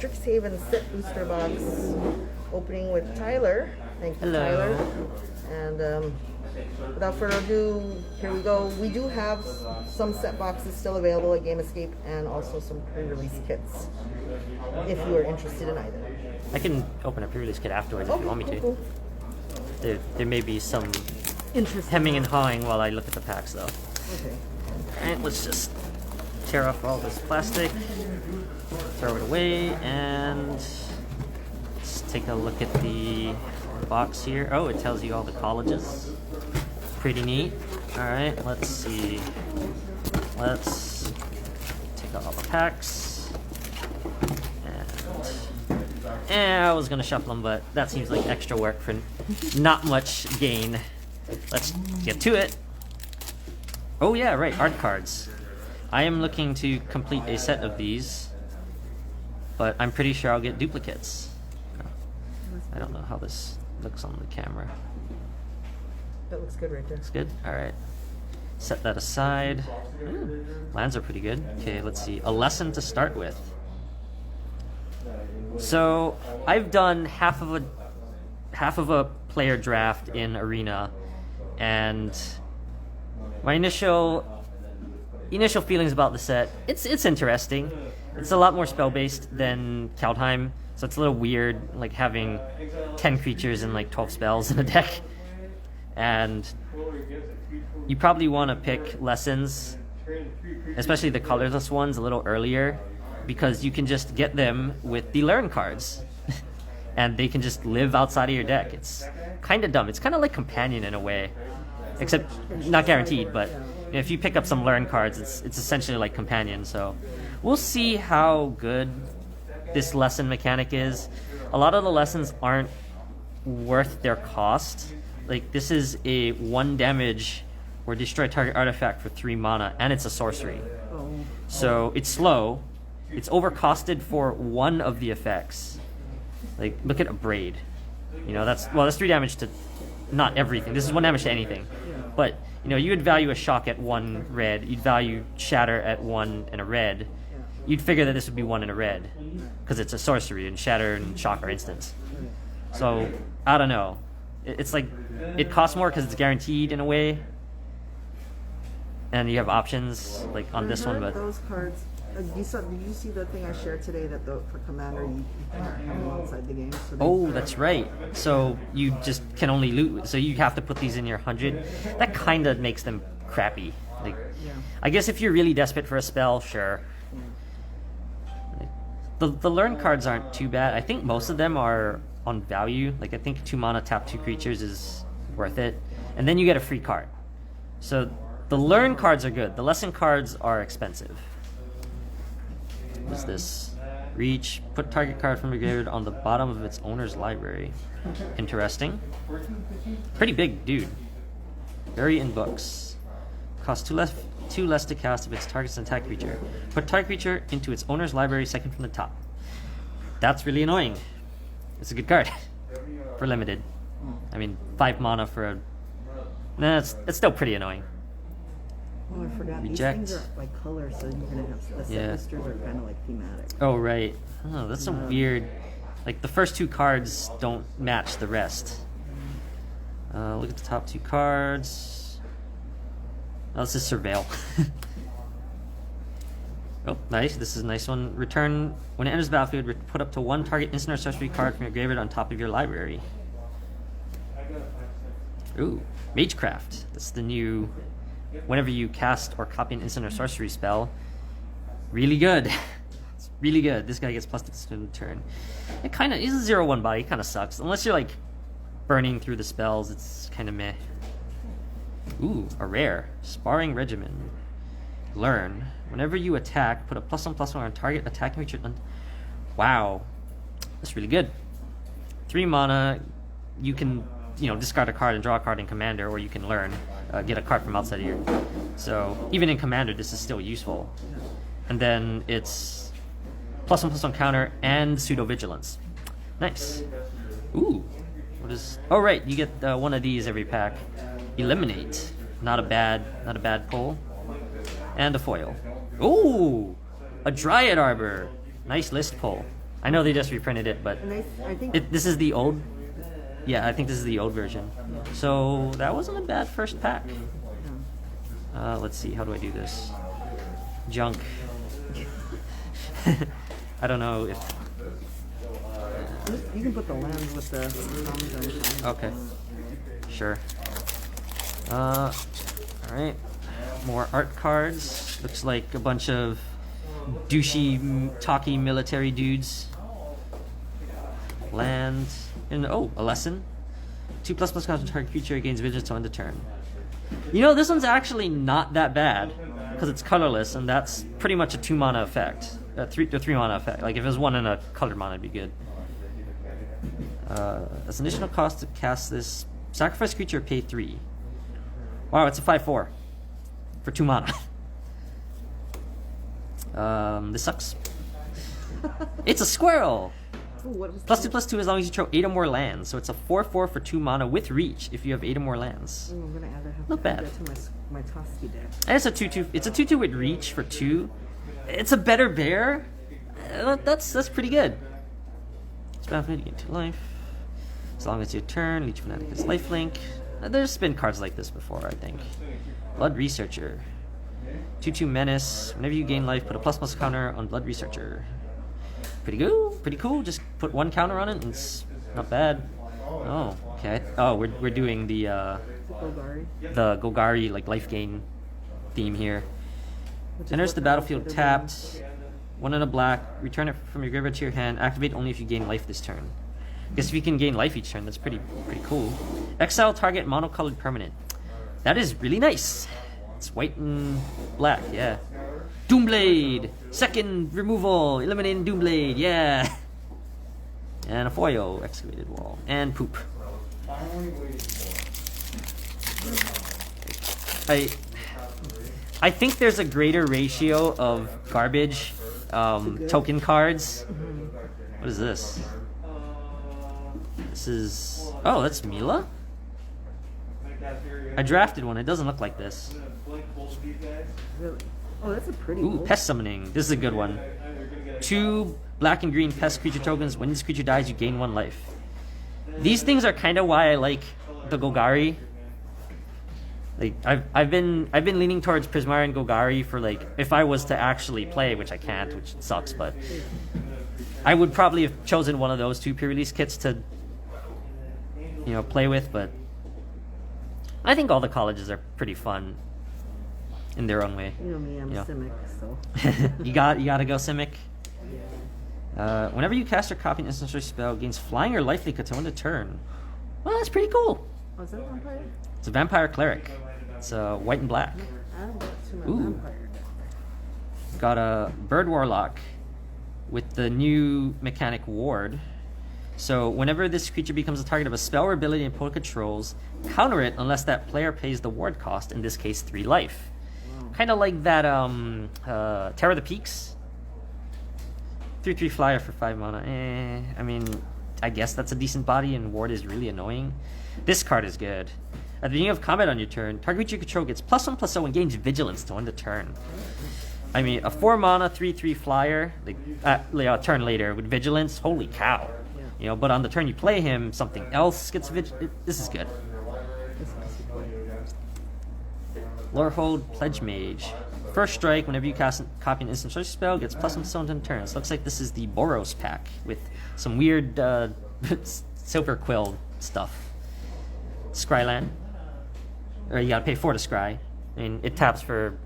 Strixhaven set booster box opening with Tyler. Thank you, Tyler. And without further ado, here we go. We do have some set boxes still available at Game Escape and also some pre-release kits if you are interested in either. I can open a pre-release kit afterwards if you want me to. Cool. There may be some hemming and hawing while I look at the packs though. Okay. Alright, let's just tear off all this plastic, throw it away, and let's take a look at the box here. Oh, it tells you all the colleges. Pretty neat. Alright, let's see. Let's take out all the packs. And I was gonna shuffle them, but that seems like extra work for not much gain. Let's get to it. Oh yeah, right, art cards. I am looking to complete a set of these, but I'm pretty sure I'll get duplicates. I don't know how this looks on the camera. That looks good right there. Looks good? Alright. Set that aside. Lands are pretty good. Okay, let's see. A lesson to start with. So, I've done half of a player draft in Arena, and my initial feelings about the set, it's interesting. It's a lot more spell-based than Kaldheim, so it's a little weird, like having 10 creatures and like 12 spells in a deck. And you probably want to pick lessons, especially the colorless ones, a little earlier, because you can just get them with the learn cards. And they can just live outside of your deck. It's kind of dumb. It's kind of like Companion in a way, except not guaranteed, but if you pick up some learn cards, it's essentially like Companion. So we'll see how good this lesson mechanic is. A lot of the lessons aren't worth their cost. Like, this is a 1 damage or destroy target artifact for 3 mana, and it's a sorcery. So it's slow. It's overcosted for one of the effects. Like, look at a Braid. You know, that's 3 damage to not everything. This is 1 damage to anything. But, you know, you would value a Shock at 1 red. You'd value Shatter at 1 and a red. You'd figure that this would be 1 and a red, because it's a sorcery, and Shatter and Shock are instants. So, I don't know. It's like, it costs more because it's guaranteed in a way. And you have options, like on this one, but... Those cards... did you see the thing I shared today that for Commander you can't have them outside the game? So that's right. So you just can only loot. So you have to put these in your 100. That kind of makes them crappy. Like, I guess if you're really desperate for a spell, sure. The learn cards aren't too bad. I think most of them are on value. Like, I think 2 mana tap 2 creatures is worth it. And then you get a free card. So the learn cards are good. The lesson cards are expensive. What is this? Reach. Put target card from your graveyard on the bottom of its owner's library. Interesting. Pretty big dude. Very in books. Costs 2 less to cast if its target's an attack creature. Put target creature into its owner's library second from the top. That's really annoying. It's a good card. For limited. I mean, 5 mana for a... Nah, it's still pretty annoying. Oh, I forgot. Reject. These things are by color, so you're gonna have the set boosters are kind of like thematic. Oh, right. Oh, that's a weird... Like, the first 2 cards don't match the rest. Look at the top 2 cards. Oh, this is Surveil. Oh, nice. This is a nice one. Return... When it enters the battlefield, put up to 1 target instant or sorcery card from your graveyard on top of your library. Ooh. Magecraft. That's the new... Whenever you cast or copy an instant or sorcery spell, really good. It's really good. This guy gets plus to the turn. It kind of is a 0/1 body. It kind of sucks unless you're like burning through the spells. It's kind of meh. Ooh, a rare Sparring Regimen. Learn. Whenever you attack, put a +1/+1 on target attacking creature. Wow, that's really good. 3 mana. You can, you know, discard a card and draw a card in Commander, or you can learn. Get a card from outside of your... So, even in Commander, this is still useful. And then it's +1/+1 counter and pseudo-vigilance. Nice. Ooh. What is... Oh, right, you get one of these every pack. Eliminate. Not a bad pull. And a foil. Ooh! A Dryad Arbor. Nice list pull. I know they just reprinted it, but And I think this is the old. Yeah, I think this is the old version. So that wasn't a bad first pack. Let's see, how do I do this? Junk. I don't know if... you can put the lands with the thumbs on. Okay. Sure. Alright. More art cards. Looks like a bunch of douchey, talky military dudes. Land. And oh, a lesson. 2++ cost to target creature gains vigilance on the turn. You know, this one's actually not that bad because it's colorless, and that's pretty much a 2 mana effect. A 3 mana effect. Like if it was 1 and a colored mana, it'd be good. As an additional cost to cast this, sacrifice creature, pay 3. Wow, it's a 5/4 for 2 mana. This sucks. It's a squirrel. Ooh, +2/+2 as long as you throw 8 or more lands. So it's a 4/4 for 2 mana with reach if you have 8 or more lands. Ooh, I'm gonna add Not bad. that to my Toski deck. And it's a 2/2. It's a 2/2 with reach for 2. It's a better bear. That's pretty good. Spell Fanatic into life. As long as your turn, Leech Fanatic has lifelink. There's been cards like this before, I think. Blood Researcher. 2/2 menace. Whenever you gain life, put a ++ counter on Blood Researcher. Pretty good. Pretty cool. Just put 1 counter on it, and it's not bad. Oh, okay. Oh, we're doing the Golgari like life gain theme here. Enters the battlefield tapped. 1 and a black. Return it from your graveyard to your hand. Activate only if you gain life this turn. Guess if you can gain life each turn, that's pretty cool. Exile target monocolored permanent. That is really nice. It's white and black, yeah. Doomblade! Second removal! Eliminating Doomblade, yeah! And a foil, excavated wall. And poop. I think there's a greater ratio of garbage token cards. What is this? This is... Oh, that's Mila? I drafted one. It doesn't look like this. Really? Oh, that's a pretty Ooh, wolf. Pest Summoning. This is a good one. 2 black and green pest creature tokens. When this creature dies, you gain 1 life. These things are kind of why I like the Golgari. Like I've been leaning towards Prismari and Golgari for like if I was to actually play, which I can't, which sucks, but I would probably have chosen one of those 2 pre-release kits to play with, but I think all the colleges are pretty fun in their own way. You know me, I'm a Simic, so. you gotta go Simic. Whenever you cast or copy an instant spell, gains flying or lifelink until end of turn. Well, that's pretty cool. Oh, is that a vampire? It's a vampire cleric. It's white and black. Add that to my Ooh. vampire deck. Got a bird warlock with the new mechanic ward. So whenever this creature becomes a target of a spell or ability and opponent controls, counter it unless that player pays the ward cost, in this case 3 life. Kind of like that Terror of the Peaks. 3/3 flyer for 5 mana. I mean, I guess that's a decent body, and ward is really annoying. This card is good. At the beginning of combat on your turn, target creature you control gets +1/+0 and gains vigilance to end the turn. I mean, a 4 mana 3/3 flyer, like a turn later with vigilance. Holy cow! But on the turn you play him, something else gets this is good. Lorehold Pledge Mage. First strike, whenever you copy an instant search spell, gets +1/+1 on turns. Looks like this is the Boros pack with some weird Silver Quill stuff. Scryland. Or you gotta pay 4 to scry. I mean, it taps for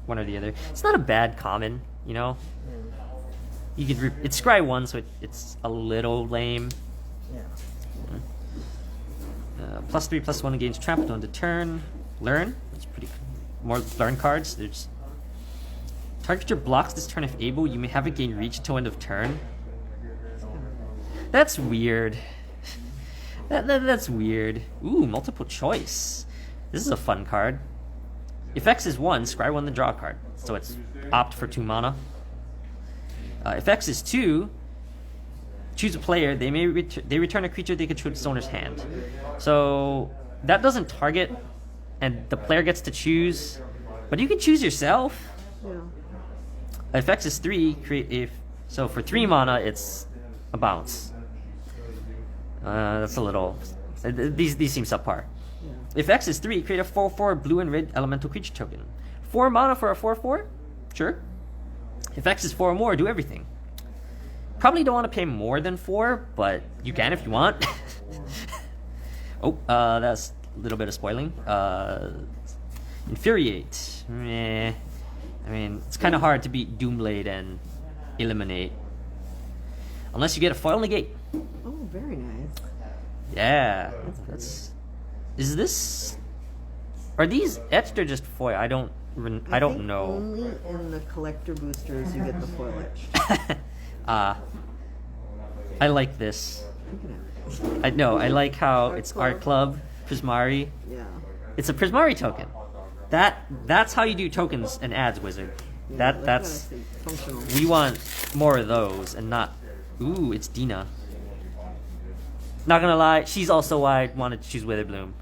one or the other. It's not a bad common, You could it's scry 1, so it's a little lame. Yeah. +3/+1 gains trampled on the turn. Learn. That's pretty cool. More learn cards. There's target creature blocks this turn if able. You may have it gain reach until end of turn. That's weird. That's weird. Ooh, multiple choice. This is a fun card. If X is 1, scry 1 the draw card. So it's opt for 2 mana. If X is 2, choose a player. They return a creature they control to its owner's hand. So that doesn't target, and the player gets to choose, but you can choose yourself. Yeah. If X is 3, so for 3 mana, it's a bounce. That's a little. These seem subpar. Yeah. If X is 3, create a 4/4 blue and red elemental creature token. 4 mana for a 4/4? Sure. If X is 4 or more, do everything. Probably don't want to pay more than 4, but you can if you want. Oh, that's a little bit of spoiling. Infuriate. Meh. I mean, it's kind of hard to beat Doomblade and Eliminate. Unless you get a foil negate. Oh, very nice. Yeah. That's. Is this. Are these etched or just foil? I don't know. Only in the collector boosters you get the foil etched. I like this. I like how it's Art Club, Prismari. Yeah. It's a Prismari token. That's how you do tokens and ads, Wizard. Yeah, That's functional. we want more of those and not. Ooh, it's Dina. Not gonna lie, she's also why I wanted to choose Witherbloom.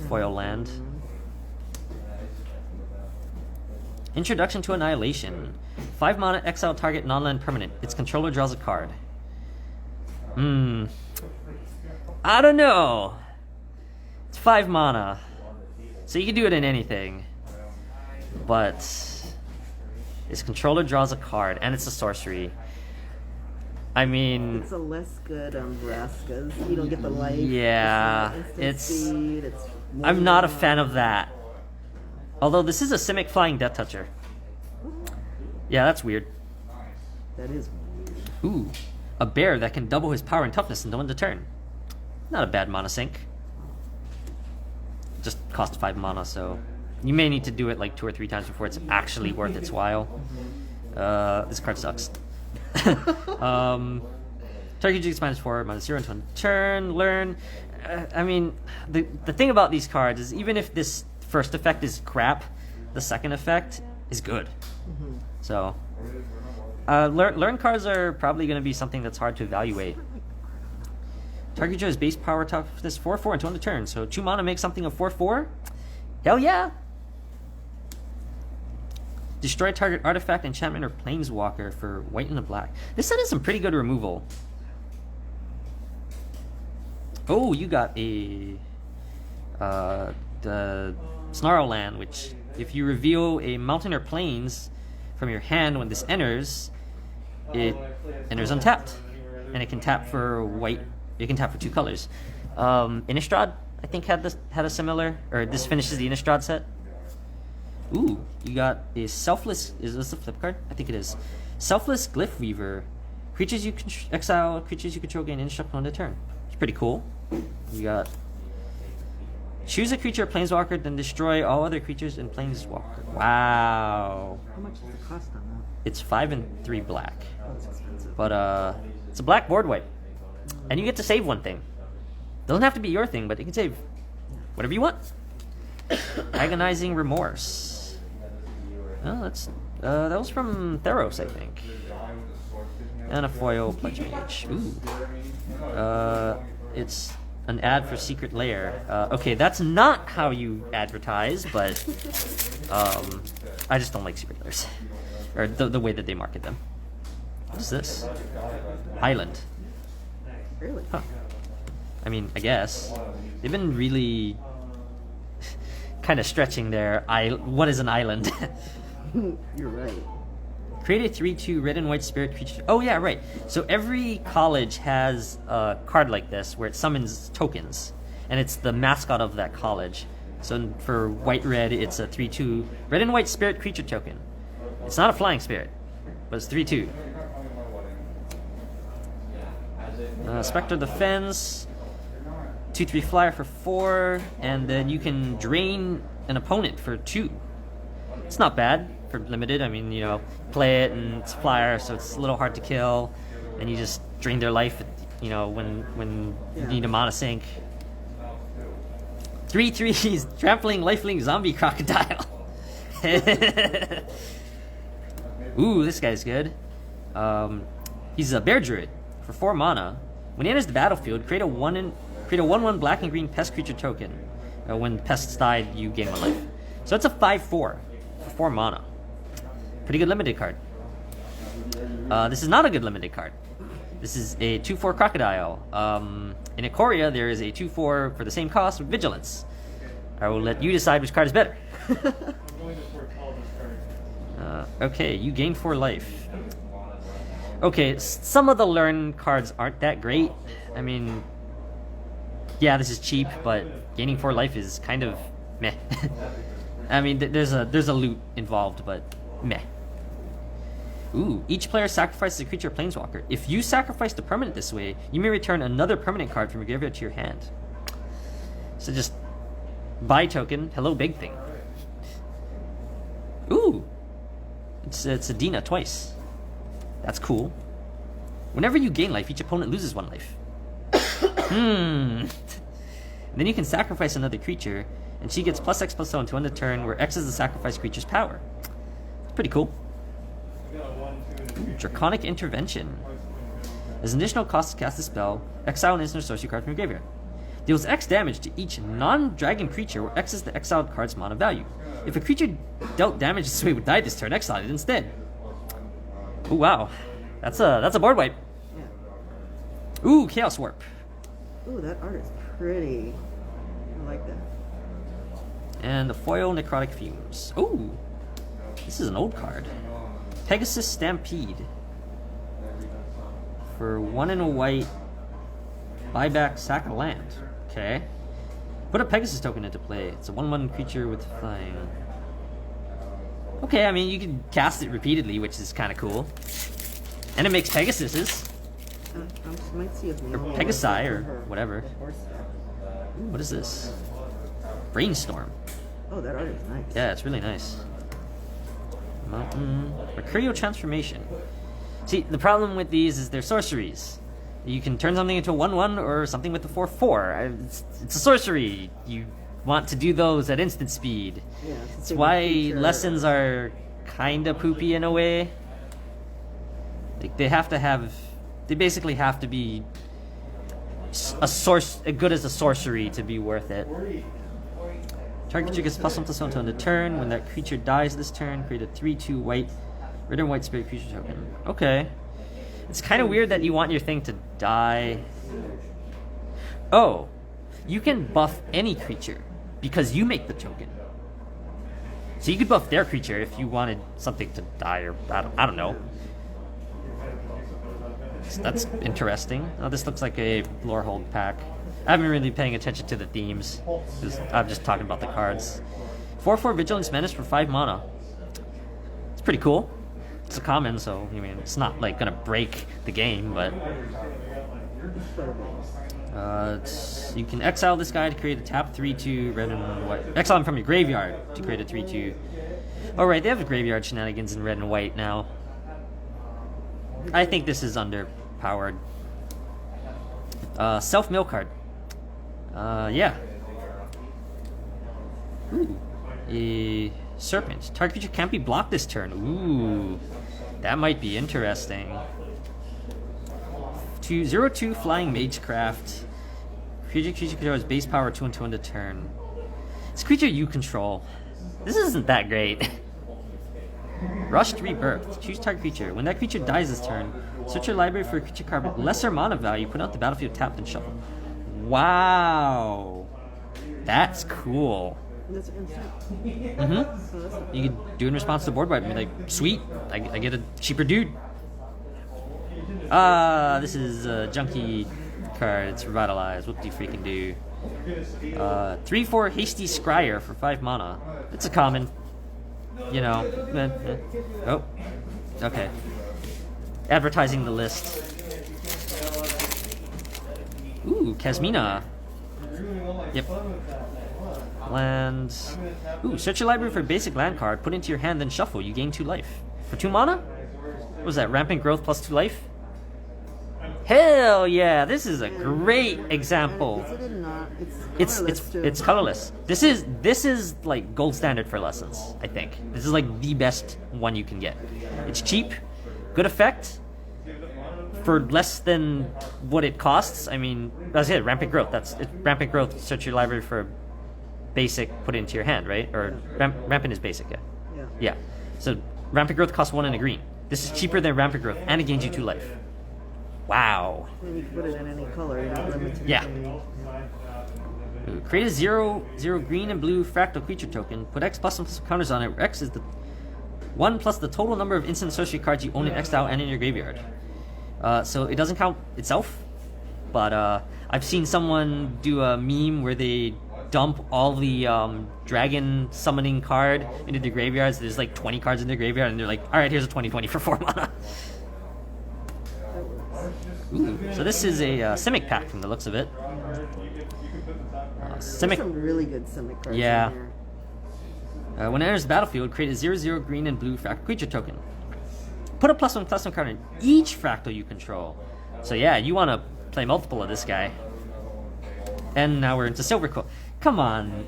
Foil land. Introduction to Annihilation. 5 mana, exile target non-land permanent. Its controller draws a card. I don't know. It's 5 mana. So you can do it in anything. But its controller draws a card, and it's a sorcery. I mean, It's a less good Vraska's. You don't get the life. yeah, It's speed. It's I'm not a fan of that. Although this is a Simic Flying Death Toucher. Yeah, that's weird. That is weird. Ooh, a bear that can double his power and toughness in one turn. Not a bad mana sink. Just cost 5 mana, so you may need to do it like 2 or 3 times before it's actually worth its while. This card sucks. Target Jigs -4, -0 until end turn. Learn. I mean, the thing about these cards is even if this first effect is crap, the second effect is good. So, learn cards are probably going to be something that's hard to evaluate. Target Joe's base power toughness 4/4 until end of turn. So 2 mana makes something of 4/4. Hell yeah! Destroy target artifact, enchantment, or planeswalker for white and a black. This set has some pretty good removal. Oh, you got a the Snarl land, which if you reveal a mountain or plains from your hand when this enters, it enters untapped, and it can tap for white. It can tap for 2 colors. Innistrad, I think, had a similar, or this finishes the Innistrad set. Ooh, you got a Selfless. Is this a flip card? I think it is. Selfless Glyph Weaver. Creatures you exile. Creatures you control gain indestructible on the turn. It's pretty cool. You got. Choose a creature or planeswalker, then destroy all other creatures in planeswalker. Wow. How much does it cost on that? It's 5 and 3 black, Oh, it's expensive. but it's a black board wipe, and you get to save one thing. Doesn't have to be your thing, but you can save whatever you want. Agonizing Remorse. Oh, that was from Theros, I think. And a foil Pledge Mage. Ooh. It's an ad for Secret Lair. Okay, that's not how you advertise, but I just don't like Secret Lairs. Or the way that they market them. What is this? Island. Really? Huh. I mean, I guess. They've been really kind of stretching their what is an island? You're right. Create a 3/2 red and white spirit creature. Oh yeah, right. So every college has a card like this where it summons tokens, and it's the mascot of that college. So for white-red, it's a 3/2 red and white spirit creature token. It's not a flying spirit, but it's 3/2. Spectre Defense, 2/3 flyer for 4, and then you can drain an opponent for 2. It's not bad for limited. I mean, you know, play it and it's flyer, so it's a little hard to kill, and you just drain their life, you know, when you need a mana sink. 3/3 trampling lifelink zombie crocodile. Ooh, this guy's good. He's a bear druid for 4 mana. When he enters the battlefield, create a 1/1 black and green pest creature token. When pests died, you gain 1 life. So it's a 5/4 for 4 mana. Pretty good limited card. This is not a good limited card. This is a 2/4 Crocodile. In Ikoria, there is a 2/4 for the same cost with Vigilance. I will let you decide which card is better. Okay, you gain 4 life. Okay, some of the learn cards aren't that great. I mean, yeah, this is cheap, but gaining 4 life is kind of meh. I mean, there's a loot involved, but meh. Ooh, each player sacrifices a creature or planeswalker. If you sacrifice the permanent this way, you may return another permanent card from your graveyard to your hand. So just buy token, hello big thing. Ooh, it's a Dina twice. That's cool. Whenever you gain life, each opponent loses 1 life. Then you can sacrifice another creature, and she gets +X/+0 until end of turn, where X is the sacrificed creature's power. It's pretty cool. Draconic Intervention. As an additional cost to cast the spell, exile an instant or sorcery card from your graveyard. Deals X damage to each non-dragon creature where X is the exiled card's mana value. If a creature dealt damage this way would die this turn, exile it instead. Ooh, wow. That's a board wipe. Yeah. Ooh, Chaos Warp. Ooh, that art is pretty. I like that. And the foil Necrotic Fumes. Ooh, this is an old card. Pegasus Stampede. For 1 and a white, buy back, sack a land. Okay. Put a Pegasus token into play. It's a 1/1 creature with flying. Okay, I mean, you can cast it repeatedly, which is kind of cool. And it makes Pegasuses. I might see if Or Pegasi, or whatever. Ooh, what is this? Brainstorm. Oh, that art is nice. Yeah, it's really nice. Mountain. Mercurial Transformation. See, the problem with these is they're sorceries. You can turn something into a 1/1 or something with a 4/4. It's a sorcery. You want to do those at instant speed. Yeah, it's why lessons are kind of poopy in a way. Like they basically have to be as good as a sorcery to be worth it. Target creature gets +1/+1 until end of turn. When that creature dies this turn, create a 3/2 white, red and white spirit creature token. Okay. It's kind of weird that you want your thing to die. Oh, you can buff any creature because you make the token. So you could buff their creature if you wanted something to die, or I don't know. So that's interesting. Oh, this looks like a Lorehold pack. I haven't really been paying attention to the themes, because I'm just talking about the cards. 4/4 Vigilance Menace for 5 mana. It's pretty cool. It's a common, so I mean, it's not like gonna break the game, but you can exile this guy to create a tap 3/2 red and white. Exile him from your graveyard to create a 3/2. Oh right, they have graveyard shenanigans in red and white now. I think this is underpowered. Self-mill card. Yeah. Ooh. A serpent. Target creature can't be blocked this turn. Ooh. That might be interesting. 0/2 Flying Magecraft. Creature controls base power 2 and 2 end of turn. This creature you control. This isn't that great. Rushed Rebirth. Choose target creature. When that creature dies this turn, search your library for a creature card with lesser mana value, put out the battlefield tapped and shuffle. Wow. That's cool. That's insane. Mm-hmm. You can do in response to board wipe and be like, sweet, I get a cheaper dude. This is a junky card. It's Revitalize. What do you freaking do? 3/4 Hasty Scryer for 5 mana. It's a common. You know. Oh. Okay. Advertising the list. Ooh, Kasmina. Yep. Land. Ooh, search your library for a basic land card, put it into your hand, then shuffle. You gain 2 life. For 2 mana? What was that? Rampant Growth plus 2 life? Hell yeah! This is a great example. It's colorless. This is like gold standard for lessons, I think. This is like the best one you can get. It's cheap, good effect, for less than what it costs. I mean, that's it, Rampant Growth. Rampant Growth, search your library for basic, put it into your hand, right? Or Rampant is basic, yeah. Yeah. So Rampant Growth costs 1 and a green. This is cheaper than Rampant Growth, and it gains you 2 life. Wow. And you can put it in any color. You're not limited Yeah. to any- Ooh, create a 0/0 green and blue fractal creature token. Put X plus and plus counters on it, where X is the 1 plus the total number of instant sorcery cards you own in exile and in your graveyard. So it doesn't count itself, but I've seen someone do a meme where they dump all the dragon summoning card into the graveyards. There's like 20 cards in the graveyard, and they're like, alright, here's a 20/20 for 4 mana. Ooh, so this is a Simic pack from the looks of it. There's Simic, some really good Simic cards Yeah. in here. when it enters the battlefield, create a 0/0 green and blue fractal creature token. Put a +1/+1 card in each fractal you control. So yeah, you want to play multiple of this guy. And now we're into Silver Quill. Come on.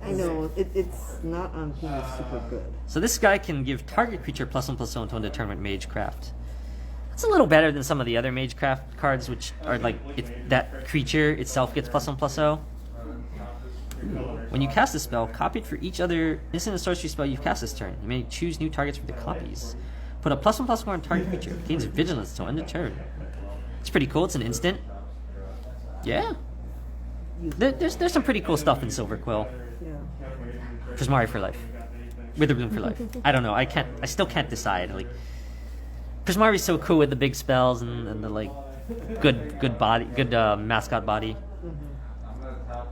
I know, it's not on here super good. So this guy can give target creature +1/+1 to undetermined Magecraft. It's a little better than some of the other Magecraft cards, which are like that creature itself gets +1/+0. When you cast a spell, copy it for each other instant and sorcery spell you've cast this turn. You may choose new targets for the copies. Put a +1/+1 on target creature. Gains vigilance till end of turn. It's pretty cool. It's an instant. Yeah. There's some pretty cool stuff in Silver Quill. Yeah. Prismari for life. Witherbloom for life. I don't know. I still can't decide. Like, Prismari's so cool with the big spells and the like good body, good mascot body.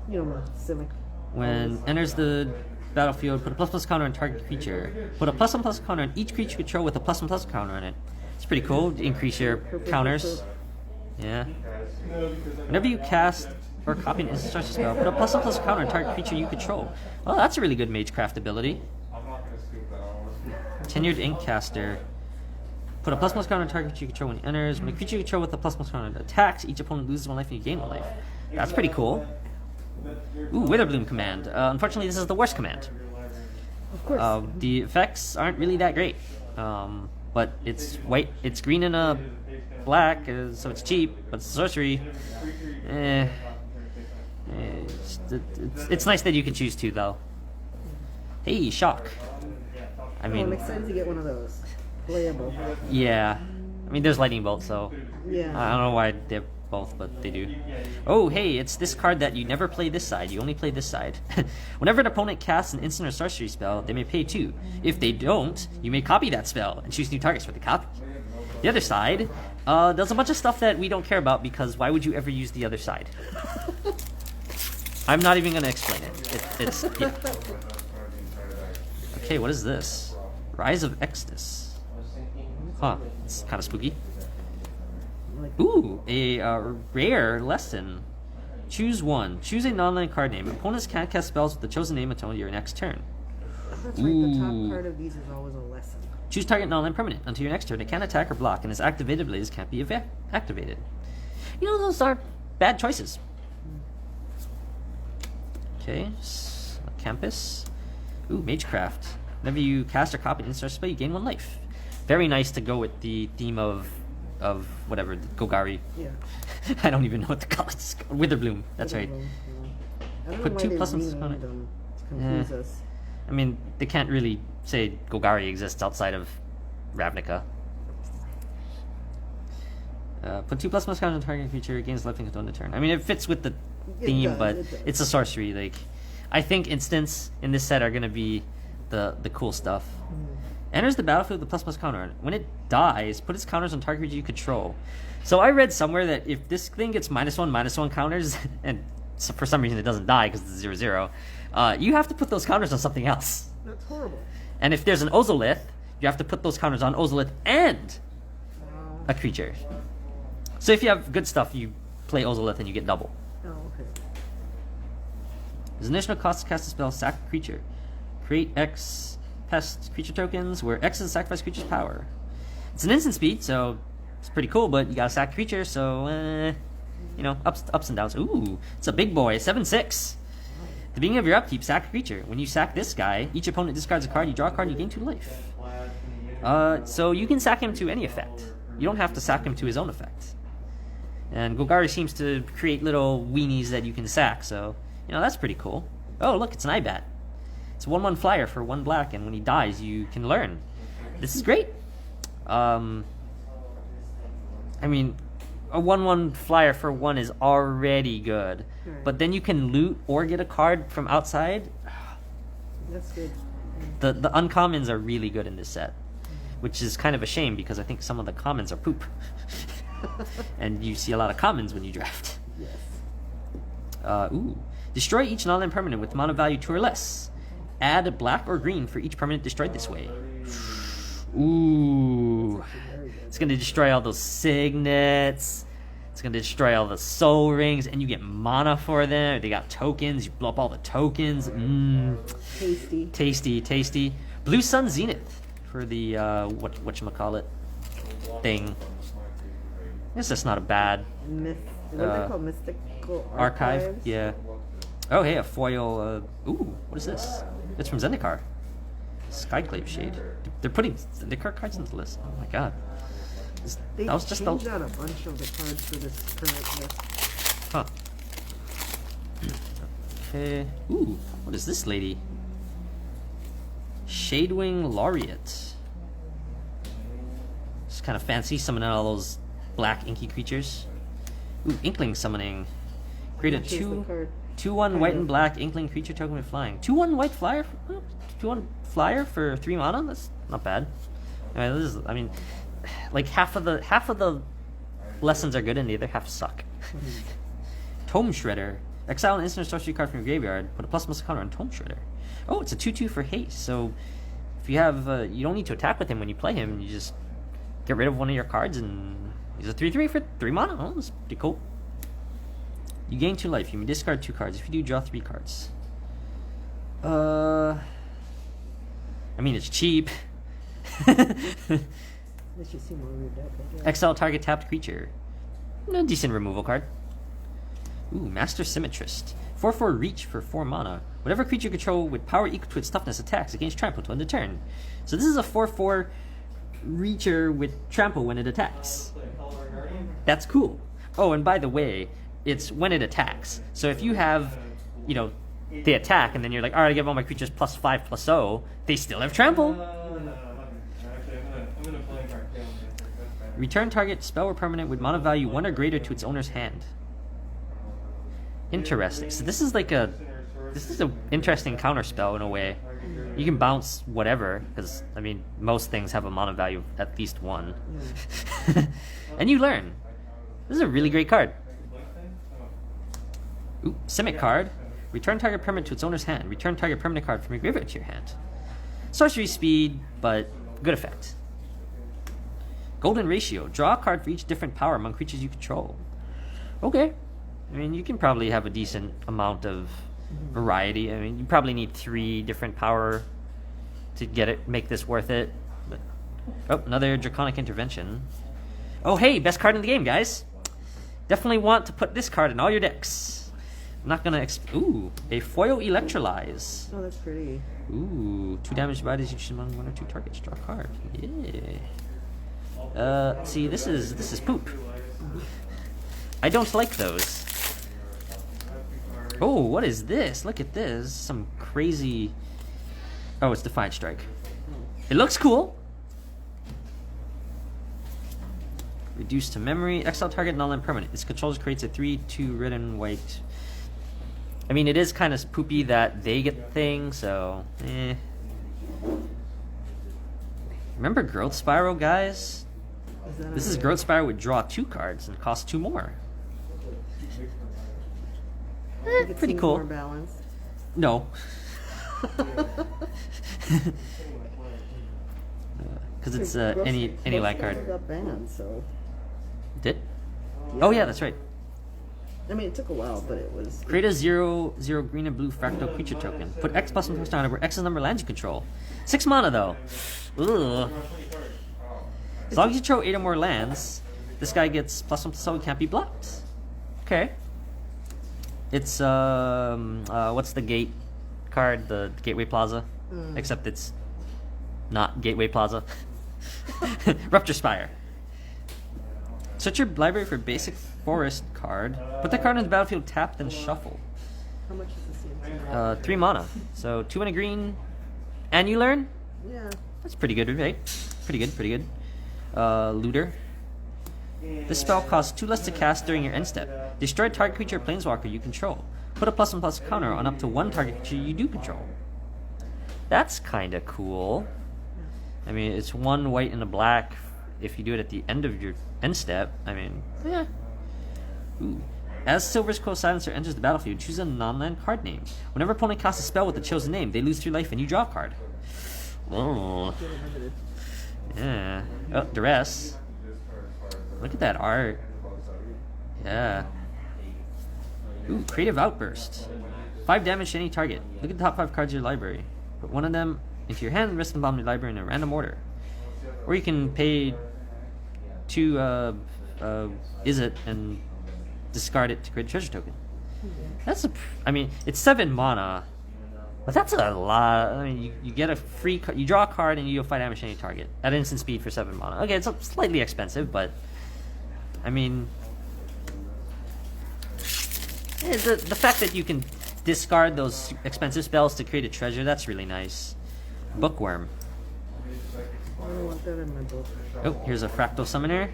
You know, Simic. When enters the battlefield, put a ++ counter on target creature. Put a +1/+1 counter on each creature you control with a +1/+ counter on it. It's pretty cool. Increase your counters. Yeah. Whenever you cast or copy an instant sorcery spell, put a +1/+ counter on target creature you control. Oh, that's a really good Magecraft ability. Tenured Inkcaster. Put a ++ counter on target creature you control when it enters. When a creature you control with a ++ counter attacks, each opponent loses 1 life and you gain 1 life. That's pretty cool. Ooh, Witherbloom command. Unfortunately, this is the worst command. Of course. The effects aren't really that great. But it's white, it's green and black, so it's cheap, but it's sorcery. It's nice that you can choose 2, though. Hey, shock. I I'm mean, excited to get one of those. Playable. yeah. I mean, there's lightning bolt, so Yeah. I don't know why they're both, but they do. Oh, hey, it's this card that you never play this side. You only play this side. Whenever an opponent casts an instant or sorcery spell, they may pay 2. If they don't, you may copy that spell and choose new targets for the copy. The other side, there's a bunch of stuff that we don't care about because why would you ever use the other side? I'm not even going to explain it. It's yeah. Okay, what is this? Rise of Exodus. Huh, it's kind of spooky. Ooh, a rare lesson. Choose 1. Choose a non-land card name. Opponents can't cast spells with the chosen name until your next turn. That's right, the top Ooh. part of these is always a lesson. Choose target non-land permanent. Until your next turn, it can't attack or block, and its activated abilities can't be activated. You know, those aren't bad choices. Okay, Campus. Ooh, Magecraft. Whenever you cast or copy an instant spell, you gain 1 life. Very nice to go with the theme of whatever, Golgari. Yeah. I don't even know what to call it. It's called Witherbloom. That's right. I don't Put know why 2 they pluses renamed on it. them to confuse us. I mean, they can't really say Golgari exists outside of Ravnica. Put 2 ++ counter on target creature, gains life until end of turn. I mean, it fits with the theme, does, but it does. it's a sorcery. Like, I think instants in this set are gonna be the cool stuff. Enters the battlefield with a ++ counter on it. When it dies, put its counters on target creature you control. So I read somewhere that if this thing gets -1/-1 counters, and so for some reason it doesn't die because it's 0/0, you have to put those counters on something else. That's horrible. And if there's an Ozolith, you have to put those counters on Ozolith and Wow. a creature. So if you have good stuff, you play Ozolith and you get double. Oh, okay. There's an additional cost to cast a spell, sack a creature. Create X pest creature tokens, where X is the sacrifice creature's power. It's an instant speed, so it's pretty cool, but you gotta sack a creature, so, you know, ups and downs. Ooh, it's a big boy, 7/6. At the beginning of your upkeep, sack a creature. When you sack this guy, each opponent discards a card, you draw a card, and you gain 2 life. So you can sack him to any effect. You don't have to sack him to his own effect. And Golgari seems to create little weenies that you can sack, so, you know, that's pretty cool. Oh, look, it's an Ibat. It's a 1/1 flyer for 1 black, and when he dies, you can learn. This is great. I mean, a 1/1 flyer for 1 is already good. Right. But then you can loot or get a card from outside. That's good. The uncommons are really good in this set, which is kind of a shame because I think some of the commons are poop. And you see a lot of commons when you draft. Yes. Destroy each non-land permanent with mana value 2 or less. Add black or green for each permanent destroyed this way. Ooh. It's going to destroy all those signets. It's going to destroy all the soul rings, and you get mana for them. They got tokens. You blow up all the tokens. Tasty. Tasty, tasty. Blue Sun Zenith for the, whatchamacallit thing. I guess that's not a bad... What is it called? Mystical archive? Yeah. Oh, hey, a foil... what is this? It's from Zendikar. Skyclave Shade. They're putting Zendikar cards into the list. Oh my god. They That was just changed out a bunch of the cards for this current list. Huh. Okay. What is this lady? Shadewing Laureate. It's kind of fancy, summoning all those black inky creatures. Inkling summoning. Create a Chase the card. 2/1 white and black Inkling creature token with flying. 2/1 white flyer? 2/1 flyer for 3 mana? That's not bad. I mean, like half of the lessons are good and the other half suck. Tome Shredder. Exile an instant or sorcery card from your graveyard. Put a ++ counter on Tome Shredder. Oh, it's a 2/2 for haste. So if you have, you don't need to attack with him when you play him. You just get rid of one of your cards and he's a 3/3 for 3 mana. Oh, that's pretty cool. You gain 2 life. You may discard 2 cards. If you do, draw 3 cards. I mean, it's cheap. Let's just see more of your deck, I guess. Exile target tapped creature. A decent removal card. Master Symmetrist. 4/4 reach for 4 mana. Whatever creature you control with power equal to its toughness attacks against trample to end the turn. So this is a 4/4 reacher with trample when it attacks. That's cool. Oh, and by the way, it's when it attacks. So if you have, they attack and then you're like, alright, I give all my creatures +5/+0, they still have trample. Return target spell or permanent with mana value 1 or greater to its owner's hand. Interesting. So this is an interesting counter spell in a way. You can bounce whatever, because I mean most things have a mana value of at least 1. And you learn. This is a really great card. Simic card. Return target permanent to its owner's hand. Return target permanent card from your graveyard to your hand. Sorcery speed, but good effect. Golden Ratio. Draw a card for each different power among creatures you control. Okay. I mean, you can probably have a decent amount of variety. I mean, you probably need 3 different power to make this worth it. But, another Draconic Intervention. Oh, hey, best card in the game, guys. Definitely want to put this card in all your decks. I'm not gonna a foil Electrolyze. Oh, that's pretty. 2 damage divided each among 1 or 2 targets. Draw a card. Yeah. See, this is poop. I don't like those. Oh, what is this? Look at this. Some crazy... Oh, it's Defiant Strike. It looks cool. Reduced to memory. Exile target non-land permanent. Its controls creates a 3/2 red and white. I mean, it is kind of poopy that they get the thing, so... Remember Growth Spiral, guys? This is Growth Spiral would draw 2 cards and cost 2 more. Pretty cool. More balanced. No. Because it's any light card. Got banned, so. Did? Yeah. Oh yeah, that's right. I mean, it took a while, but it was. Create a 0/0 green and blue fractal creature token. Put X plus one down where X is the number of lands you control. 6 mana though. Ugh. As long as you control 8 or more lands, this guy gets +1/+0, so he can't be blocked. Okay. It's what's the gate card? The Gateway Plaza. Except it's not Gateway Plaza. Rupture Spire. Search your library for basic forest card. Put the card on the battlefield tapped and shuffle. How much is the CMC? 3 mana. So 2 and a green. And you learn? Yeah. That's pretty good, right? Pretty good, pretty good. Looter. This spell costs 2 less to cast during your end step. Destroy target creature or planeswalker you control. Put a +1/++ counter on up to 1 target creature you do control. That's kind of cool. I mean, it's 1 white and a black if you do it at the end of your end step. I mean, yeah. Ooh. As Silver's Quill Silencer enters the battlefield, choose a non-land card name. Whenever opponent casts a spell with the chosen name, they lose 3 life and you draw a card. Oh. Yeah. Oh, Duress. Look at that art. Yeah. Ooh, Creative Outburst. 5 damage to any target. Look at the top 5 cards of your library. Put one of them into your hand and rest them on your library in a random order. Or you can pay 2 Izzet and discard it to create a treasure token. That's I mean, it's 7 mana, but that's a lot. I mean, you get a free you draw a card and you deal 5 damage to any target at instant speed for 7 mana. Okay, it's slightly expensive, but I mean, yeah, the fact that you can discard those expensive spells to create a treasure, that's really nice. Bookworm. I don't want that in my book. Oh, here's a Fractal Summoner.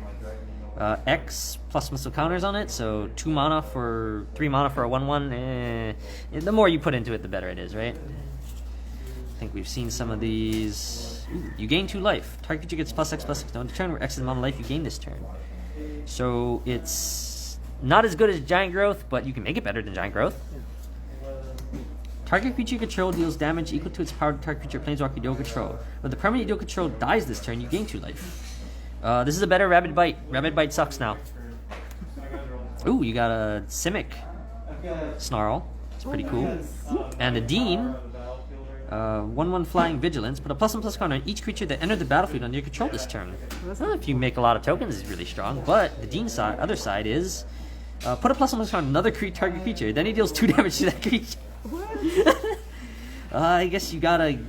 X plus missile counters on it, so 2 mana for 3 mana for a 1/1. The more you put into it, the better it is, right? I think we've seen some of these. Ooh, you gain 2 life. Target creature gets +X/+X on the turn, where X is the amount of life you gain this turn. So it's not as good as Giant Growth, but you can make it better than Giant Growth. Target creature you control deals damage equal to its power to target creature planeswalker you don't control. When the permanent you don't control dies this turn, you gain 2 life. This is a better Rabid Bite. Rabid Bite sucks now. Ooh, you got a Simic Snarl. It's pretty cool. And a Dean. 1/1 Flying Vigilance. Put a +1/++ counter on each creature that entered the battlefield under your control this turn. Well, if you make a lot of tokens, it's really strong. But the Dean side, other side is put a +1/+ counter on another target creature. Then he deals 2 damage to that creature. I guess you gotta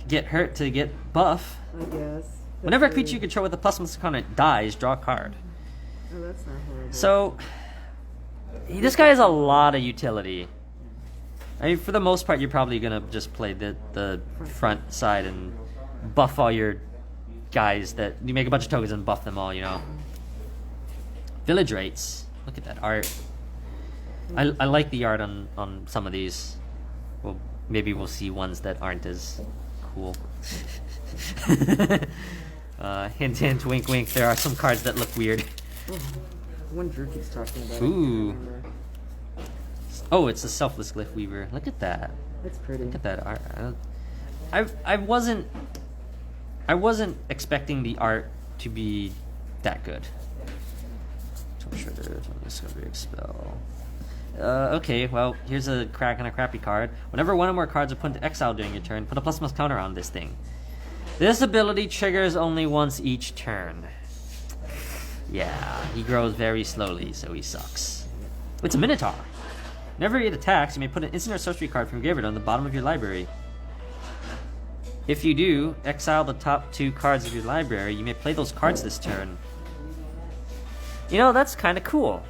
get hurt to get buff. I guess. Whenever a creature you control with a +1/+ counter dies, draw a card. Oh, that's not horrible. So, this guy has a lot of utility. I mean, for the most part, you're probably gonna just play the front side and buff all your guys that you make a bunch of tokens and buff them all, you know. Village Rates. Look at that art. I like the art on some of these. Well, maybe we'll see ones that aren't as cool. Hint, hint, wink, wink. There are some cards that look weird. One Drew keeps talking about. Ooh. Oh, it's a Selfless Glyph Weaver. Look at that. That's pretty. Look at that art. I wasn't expecting the art to be that good. Shredder, Discovery Expel. Okay, well, here's a crappy card. Whenever one or more cards are put into exile during your turn, put a ++ counter on this thing. This ability triggers only once each turn. Yeah, he grows very slowly, so he sucks. It's a Minotaur. Whenever it attacks, you may put an instant or sorcery card from your graveyard on the bottom of your library. If you do, exile the top 2 cards of your library. You may play those cards this turn. You know, that's kind of cool.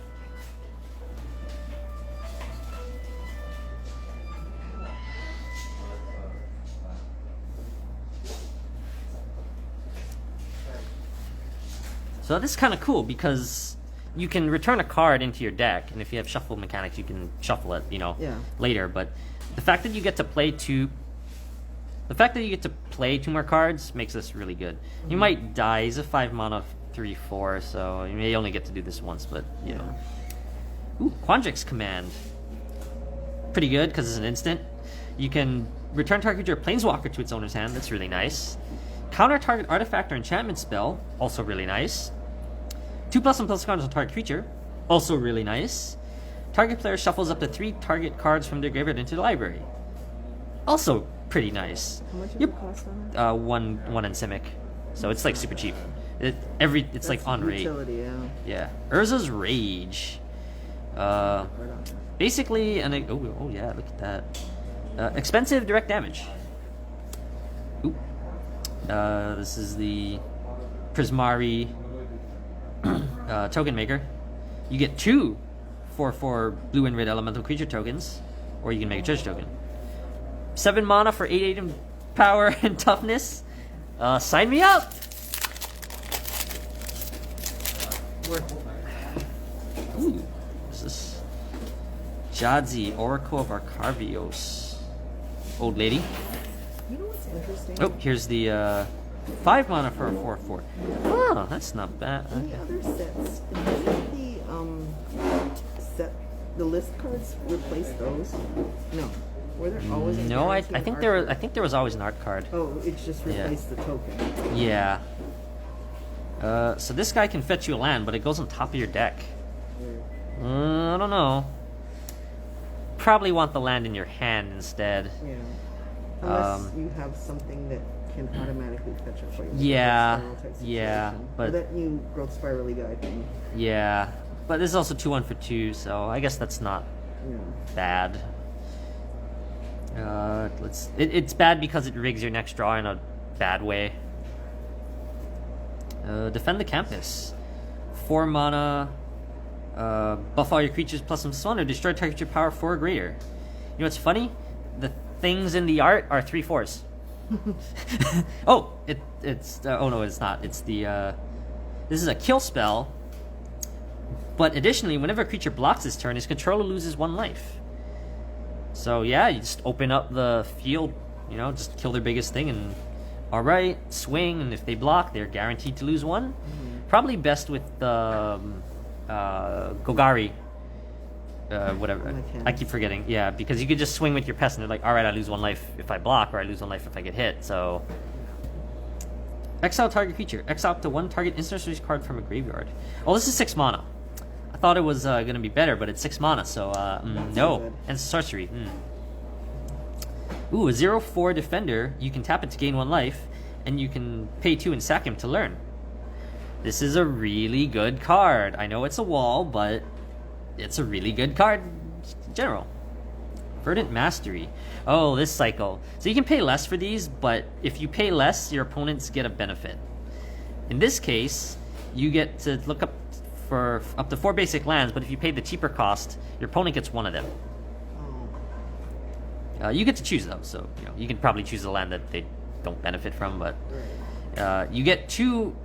So this is kind of cool because you can return a card into your deck, and if you have shuffle mechanics, you can shuffle it, you know, later. But the fact that you get to play 2 more cards makes this really good. Mm-hmm. You might die. He's a 5 mana 3/4, so you may only get to do this once, but you know. Ooh, Quandrix Command. Pretty good because it's an instant. You can return target creature planeswalker to its owner's hand. That's really nice. Counter target artifact or enchantment spell. Also really nice. 2 +1/+ counters on target creature. Also really nice. Target player shuffles up to 3 target cards from their graveyard into the library. Also pretty nice. How much does it cost on that? One in Simic. So it's like super cheap. It's like on rate. Utility, Yeah. Urza's Rage. Basically, oh yeah, look at that. Expensive direct damage. Ooh. This is the Prismari token maker. You get 2 4/4 blue and red elemental creature tokens, or you can make a treasure token. 7 mana for 8/8 in power and toughness. Sign me up! Worth it. Ooh, what's this? Jadzi, Oracle of Arcarvios. Old lady. You know what's interesting? Oh, here's the 5 mana for a 4/4. Oh, that's not bad. Any other sets? Did the list cards replace those? No. Were there always? No, I think I think there was always an art card. Oh, it's just replaced the token. Yeah. So this guy can fetch you a land, but it goes on top of your deck. I don't know. Probably want the land in your hand instead. Yeah. Unless you have something that can automatically fetch it for you. Yeah, Like a spiral type yeah, situation. but or that new growth spirally guy thing. Yeah, but this is also 2/1 for 2, so I guess that's not Yeah. bad. It's bad because it rigs your next draw in a bad way. Defend the campus. 4 mana. Buff all your creatures plus +1 or destroy target your power 4 or greater. You know what's funny? The things in the art are 3/4s. Oh, it's oh no, it's not. It's the this is a kill spell. But additionally, whenever a creature blocks this turn, its controller loses 1 life. So yeah, you just open up the field, you know, just kill their biggest thing, and all right, swing, and if they block, they're guaranteed to lose 1. Probably best with the Golgari. Whatever. I keep forgetting. Yeah, because you could just swing with your pest and they're like, alright, I lose 1 life if I block, or I lose 1 life if I get hit, so... Exile target creature. Exile up to 1 target instant series card from a graveyard. Oh, this is 6 mana. I thought it was going to be better, but it's 6 mana, so no. Good. And sorcery. Ooh, a 0/4 defender. You can tap it to gain 1 life, and you can pay 2 and sack him to learn. This is a really good card. I know it's a wall, but it's a really good card in general. Verdant Mastery. Oh, this cycle. So you can pay less for these, but if you pay less, your opponents get a benefit. In this case, you get to look up for up to 4 basic lands, but if you pay the cheaper cost, your opponent gets 1 of them. You get to choose though, so you know you can probably choose a land that they don't benefit from, but you get 2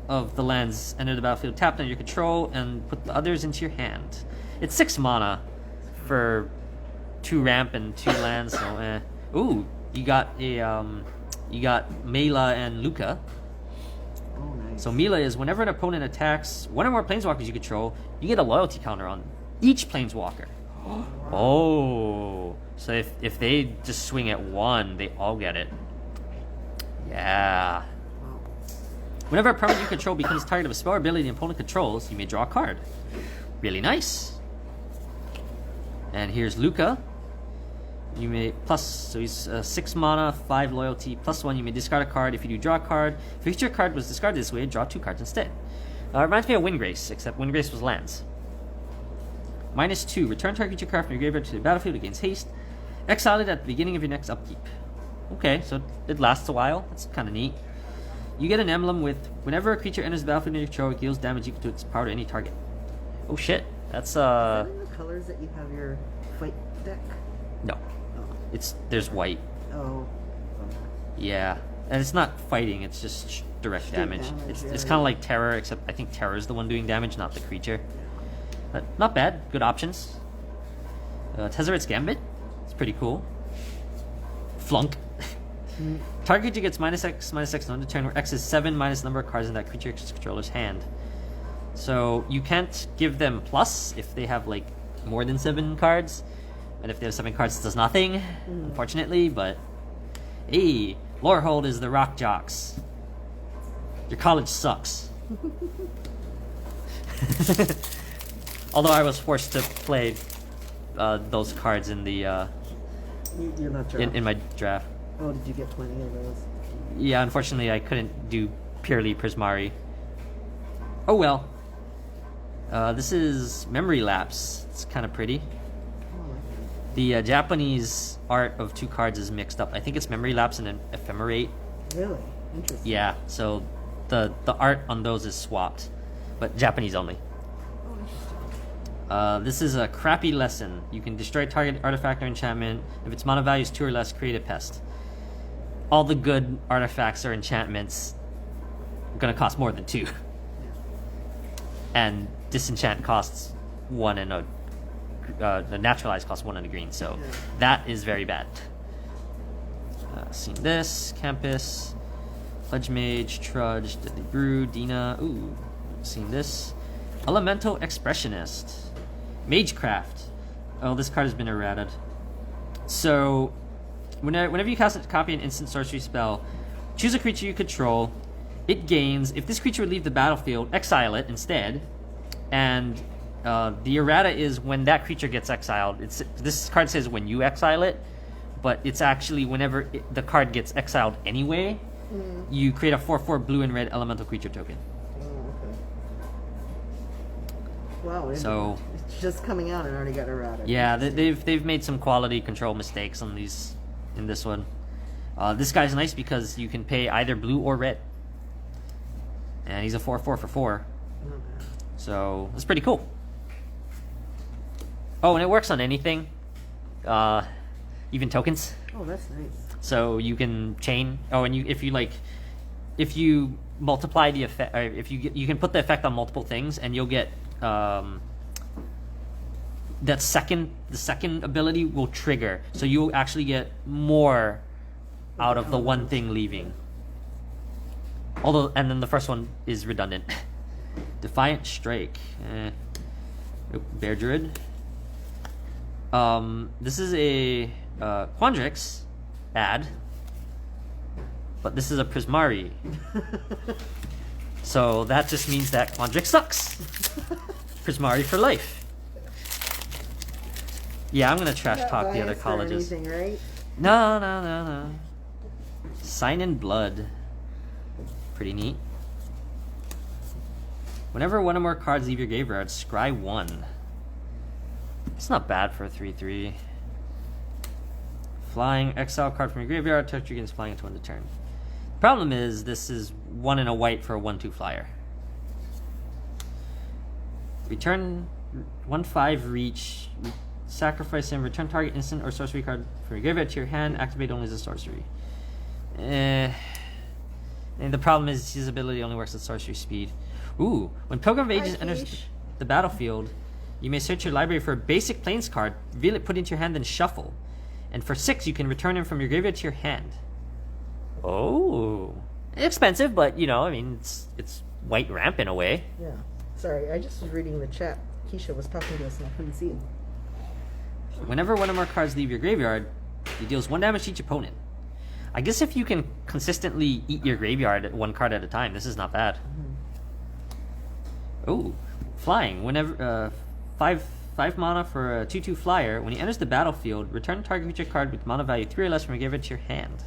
of the lands enter the battlefield tapped under your control and put the others into your hand. It's 6 mana for 2 ramp and 2 lands, so Ooh, you got a you got Mela and Luca. Oh, nice. So Mela is whenever an opponent attacks 1 or more planeswalkers you control, you get a loyalty counter on each planeswalker. Oh, so if they just swing at 1, they all get it. Yeah. Whenever a permanent you control becomes target of a spell or ability the opponent controls, you may draw a card. Really nice. And here's Luca. You may so he's 6 mana, 5 loyalty, +1. You may discard a card. If you do, draw a card. If each your card was discarded this way, draw 2 cards instead. Reminds me of Windgrace, except Windgrace was lands. -2. Return target creature card from your graveyard to the battlefield against haste. Exile it at the beginning of your next upkeep. Okay, so it lasts a while. That's kind of neat. You get an emblem with whenever a creature enters the battlefield in your control, it deals damage equal to its power to any target. Oh shit, that's Is that in the colors that you have your fight deck? no. There's white. Oh. Yeah, and it's not fighting. It's just direct Straight damage. damage, It's yeah. kind of like Terror, except I think Terror is the one doing damage, not the creature. But not bad. Good options. Tezzeret's Gambit. It's pretty cool. Flunk. Target creature gets -X on the turn, where X is 7 minus number of cards in that creature's controller's hand. So you can't give them plus if they have like more than 7 cards, and if they have 7 cards, it does nothing, unfortunately. But hey, Lorehold is the Rock Jocks. Your college sucks. Although I was forced to play those cards in the You're not drafting. in my draft. Oh, did you get plenty of those? Yeah, unfortunately, I couldn't do purely Prismari. Oh well. This is Memory Lapse. It's kind of pretty. The Japanese art of 2 cards is mixed up. I think it's Memory Lapse and Ephemerate. Really? Interesting. Yeah, so the art on those is swapped, but Japanese only. Oh, interesting. This is a crappy lesson. You can destroy target artifact or enchantment. If its mana value is 2 or less, create a pest. All the good artifacts or enchantments are gonna cost more than 2. and disenchant costs 1 and the naturalize costs 1 and a green, so that is very bad. Seen this, Campus, Pledge Mage, Trudge, Deadly Brew, Dina. Ooh, seen this. Elemental Expressionist. Magecraft. Oh, this card has been errated. So, whenever you cast a copy an instant sorcery spell, choose a creature you control. It gains, if this creature would leave the battlefield, exile it instead. And the errata is when that creature gets exiled. This card says when you exile it, but it's actually whenever the card gets exiled anyway, you create a 4/4 blue and red elemental creature token. Wow, So it's just coming out and already got errata. yeah, they've made some quality control mistakes on these in this one. This guy's nice because you can pay either blue or red, and he's a 4/4 for 4. So it's pretty cool. Oh, and it works on anything, even tokens. Oh, that's nice. So you can chain. Oh, and if you multiply the effect, or you can put the effect on multiple things, and you'll get the second ability will trigger. So you'll actually get more out of the one thing leaving. And then the first one is redundant. Defiant Strike. Bear Druid. This is a Quandrix ad, but this is a Prismari. So that just means that Quandrix sucks. Prismari for life. Yeah, I'm gonna trash talk the other colleges. Anything, right? No. Sign in Blood. Pretty neat. Whenever one or more cards leave your graveyard, scry 1. It's not bad for a 3/3. Flying, exile card from your graveyard, touch you against flying into end of turn. Problem is, this is 1 and a white for a 1/2 flyer. Return 1/5 reach, sacrifice him, return target instant or sorcery card from your graveyard to your hand, activate only as a sorcery. And the problem is his ability only works at sorcery speed. Ooh, when Pilgrim of Ages enters the battlefield, you may search your library for a basic plains card, reveal it, put it into your hand, then shuffle. And for 6, you can return him from your graveyard to your hand. Oh. Expensive, but, I mean, it's white ramp in a way. Yeah. Sorry, I just was reading the chat. Keisha was talking to us and I couldn't see it. Whenever one or more cards leave your graveyard, he deals 1 damage to each opponent. I guess if you can consistently eat your graveyard 1 card at a time, this is not bad. Oh, flying. Whenever 5 mana for a 2/2 flyer. When he enters the battlefield, return target creature card with mana value 3 or less from your graveyard to your hand.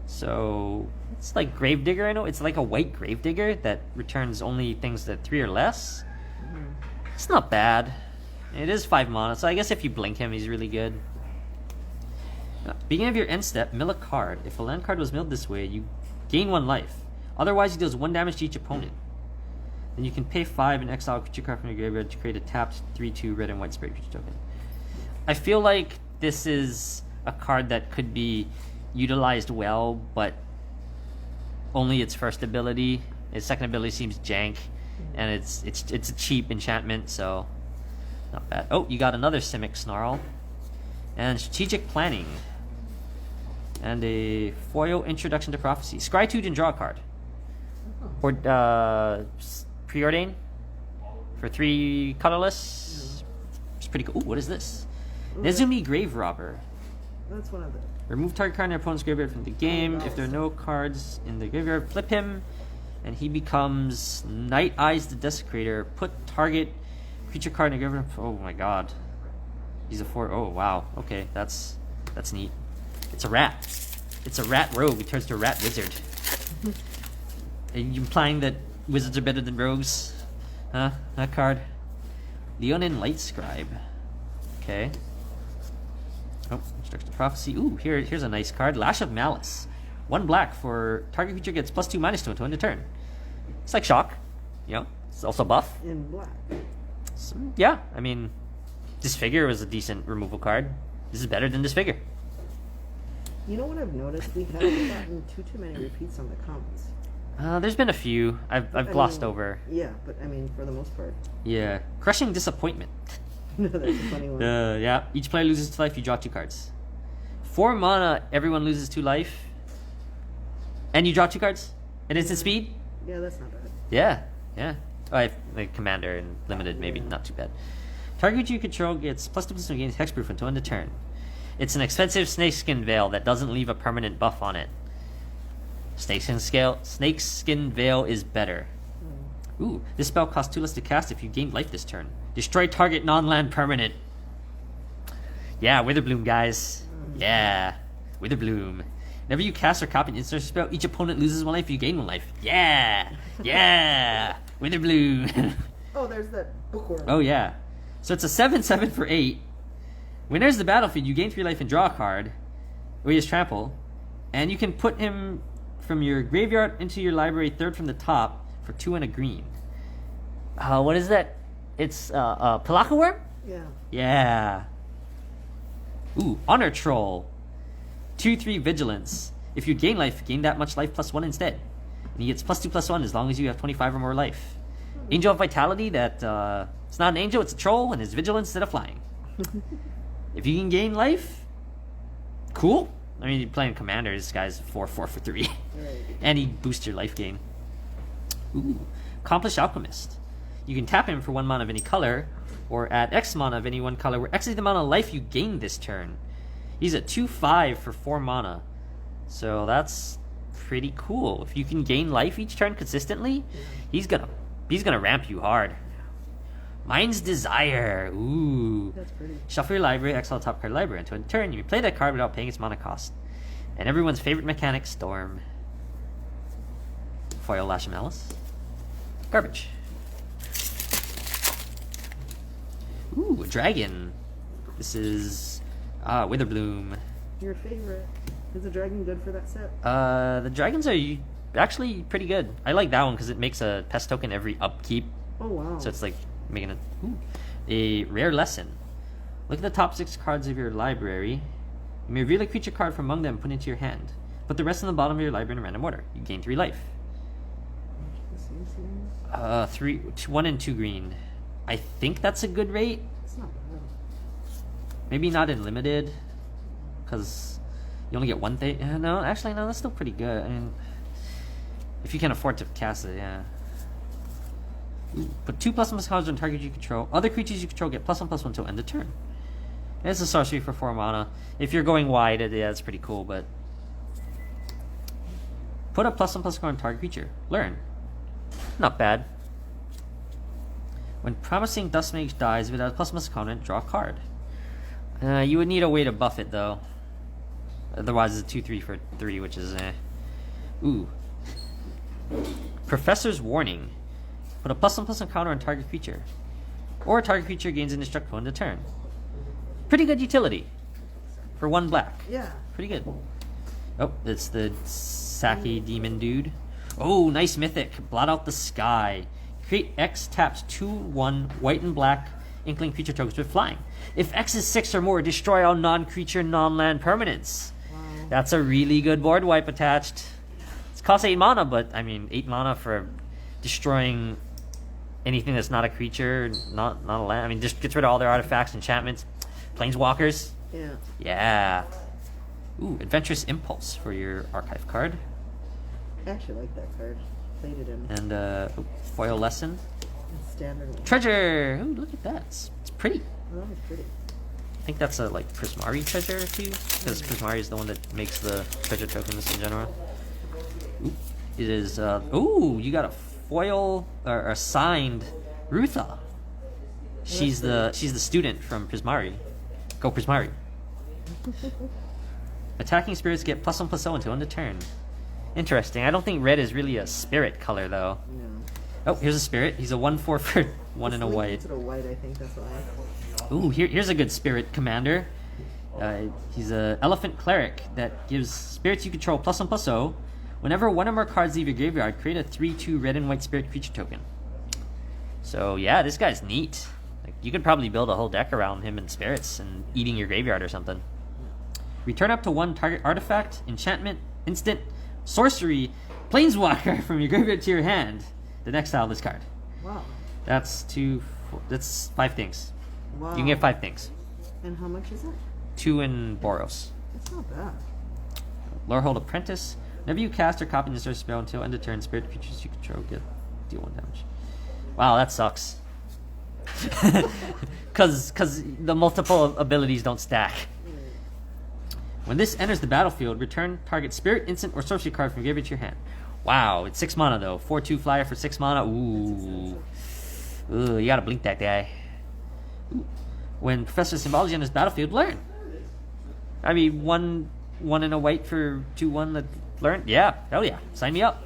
So it's like Gravedigger. I know it's like a white Gravedigger that returns only things that 3 or less. It's not bad. It is 5 mana, so I guess if you blink him, he's really good. Beginning of your end step, mill a card. If a land card was milled this way, you gain 1 life. Otherwise, he deals 1 damage to each opponent. Then you can pay 5 and exile a creature card from your graveyard to create a tapped 3/2 red and white spirit creature token. I feel like this is a card that could be utilized well, but only its first ability. Its second ability seems jank, and it's a cheap enchantment, so not bad. Oh, you got another Simic Snarl. And Strategic Planning. And a foil Introduction to Prophecy. Scry 2 and draw a card. Or Preordain for 3 colorless. It's pretty cool. Ooh, what is this? Nezumi Grave Robber. That's one of them. Remove target card in your opponent's graveyard from the game. If there are no cards in the graveyard, flip him, and he becomes Night Eyes the Desecrator. Put target creature card in your graveyard. Oh my god. He's a 4. Oh wow. Okay, that's neat. It's a rat. It's a rat rogue. It turns to a rat wizard. Are you implying that wizards are better than rogues? Huh? That card? Leonin Light Scribe. Okay. Oh, Instruction to Prophecy. Ooh, here's a nice card. Lash of Malice. 1 black for target creature gets +2/-2 until end of turn. It's like Shock. It's also buff. In black. So, yeah, I mean, Disfigure was a decent removal card. This is better than Disfigure. You know what I've noticed? We haven't gotten too many repeats on the commons. There's been a few I've glossed mean, over. Yeah, but I mean, for the most part. Yeah. Crushing Disappointment. No, that's a funny one. Yeah. Each player loses 2 life, you draw 2 cards. 4 mana, everyone loses 2 life. And you draw 2 cards? At instant speed? Yeah, that's not bad. Yeah. Oh, I have like Commander and Limited, maybe not too bad. Target you control gets +2/+2 against hexproof until end of turn. It's an expensive Snakeskin Veil that doesn't leave a permanent buff on it. Snakeskin Veil is better. Ooh, this spell costs 2 less to cast if you gain life this turn. Destroy target non-land permanent. Yeah, Witherbloom, guys. Yeah, Witherbloom. Whenever you cast or copy an instant spell, each opponent loses 1 life, you gain 1 life. Yeah! Witherbloom. Oh, there's that bookworm. Oh, yeah. So it's a 7/7 for 8. When there's the battlefield, you gain 3 life and draw a card. Or he has trample. And you can put him from your graveyard into your library, 3rd from the top, for 2 and a green. What is that? It's Palaka Worm? Yeah. Yeah. Ooh, Honor Troll. 2/3 Vigilance. If you gain life, gain that much life +1 instead. And he gets +2/+1 as long as you have 25 or more life. Angel of Vitality, that it's not an angel, it's a troll, and it's vigilance instead of flying. If you can gain life, cool. I mean, you're playing Commander, this guy's 4/4 for 3. Right. And he boosts your life gain. Ooh, Accomplished Alchemist. You can tap him for 1 mana of any color, or add X mana of any 1 color, where X is the amount of life you gain this turn. He's a 2/5 for 4 mana. So that's pretty cool. If you can gain life each turn consistently, he's gonna ramp you hard. Mind's Desire. Ooh. That's pretty. Shuffle your library, exile top card of library. Until in turn, you may play that card without paying its mana cost. And everyone's favorite mechanic, Storm. Foil Lash of Malice. Garbage. Ooh, a dragon. This is Witherbloom. Your favorite. Is the dragon good for that set? The dragons are actually pretty good. I like that one because it makes a pest token every upkeep. Oh, wow. So it's like making a rare lesson. Look at the top 6 cards of your library. You may reveal a creature card from among them and put it into your hand. Put the rest in the bottom of your library in a random order. You gain 3 life. 1 and 2 green. I think that's a good rate. It's not bad. Maybe not in limited, because you only get 1 thing. No, actually, no, that's still pretty good. I mean, if you can afford to cast it, yeah. Ooh, put 2 +1 cards on target you control. Other creatures you control get +1/+1 until end of turn. And it's a sorcery for 4 mana. If you're going wide, yeah, it's pretty cool, but put a +1/+1 card on target creature. Learn. Not bad. When Promising Dustmage dies without a +1/+1 comment, draw a card. You would need a way to buff it, though. Otherwise, it's a 2/3 for 3, which is Ooh. Professor's Warning. Put a +1/+1 counter on target creature. Or a target creature gains indestructible in the turn. Pretty good utility. For 1 black. Yeah. Pretty good. Oh, it's the Saki Demon dude. Oh, nice mythic. Blot Out the Sky. Create X taps 2/1 white and black Inkling creature tokens with flying. If X is 6 or more, destroy all non-creature, non-land permanents. Wow. That's a really good board wipe attached. It costs 8 mana, but I mean 8 mana for destroying anything that's not a creature, not a land. I mean, just gets rid of all their artifacts, enchantments, planeswalkers. Yeah. Yeah. Ooh, Adventurous Impulse for your archive card. I actually like that card. Played it in And Foil Lesson. standard one. Treasure! Ooh, look at that. It's pretty. Oh, that was pretty. I think that's a like Prismari treasure too, because Prismari is the one that makes the treasure tokens in general. Ooh, it is. Ooh, you got a foil or a signed Rutha. She's the student from Prismari. Go Prismari. Attacking spirits get +1/+0 until end of turn. Interesting. I don't think red is really a spirit color though. No. Oh, here's a spirit. He's a 1/4 for 1 and a It's white. linked to the white, I think that's why. Ooh, here's a good spirit commander. He's a elephant cleric that gives spirits you control +1/+0. Whenever 1 or more cards leave your graveyard, create a 3/2 red and white spirit creature token. So yeah, this guy's neat. Like, you could probably build a whole deck around him and spirits and eating your graveyard or something. Return up to 1 target artifact, enchantment, instant, sorcery, Planeswalker from your graveyard to your hand. Then exile this card. Wow. That's 5 things. Wow. You can get 5 things. And how much is it? 2 in Boros. It's not bad. Lorehold Apprentice. Whenever you cast or copy this spell until end of turn, spirit creatures you control deal 1 damage. Wow, that sucks. Cause the multiple abilities don't stack. When this enters the battlefield, return target spirit, instant, or sorcery card from your graveyard to your hand. Wow, it's 6 mana though. 4/2 flyer for 6 mana. Ooh. Ooh, you gotta blink that guy. Ooh. When Professor Symbology enters battlefield, learn. I mean, one and a white for 2/1 that learn. Yeah, hell yeah, sign me up.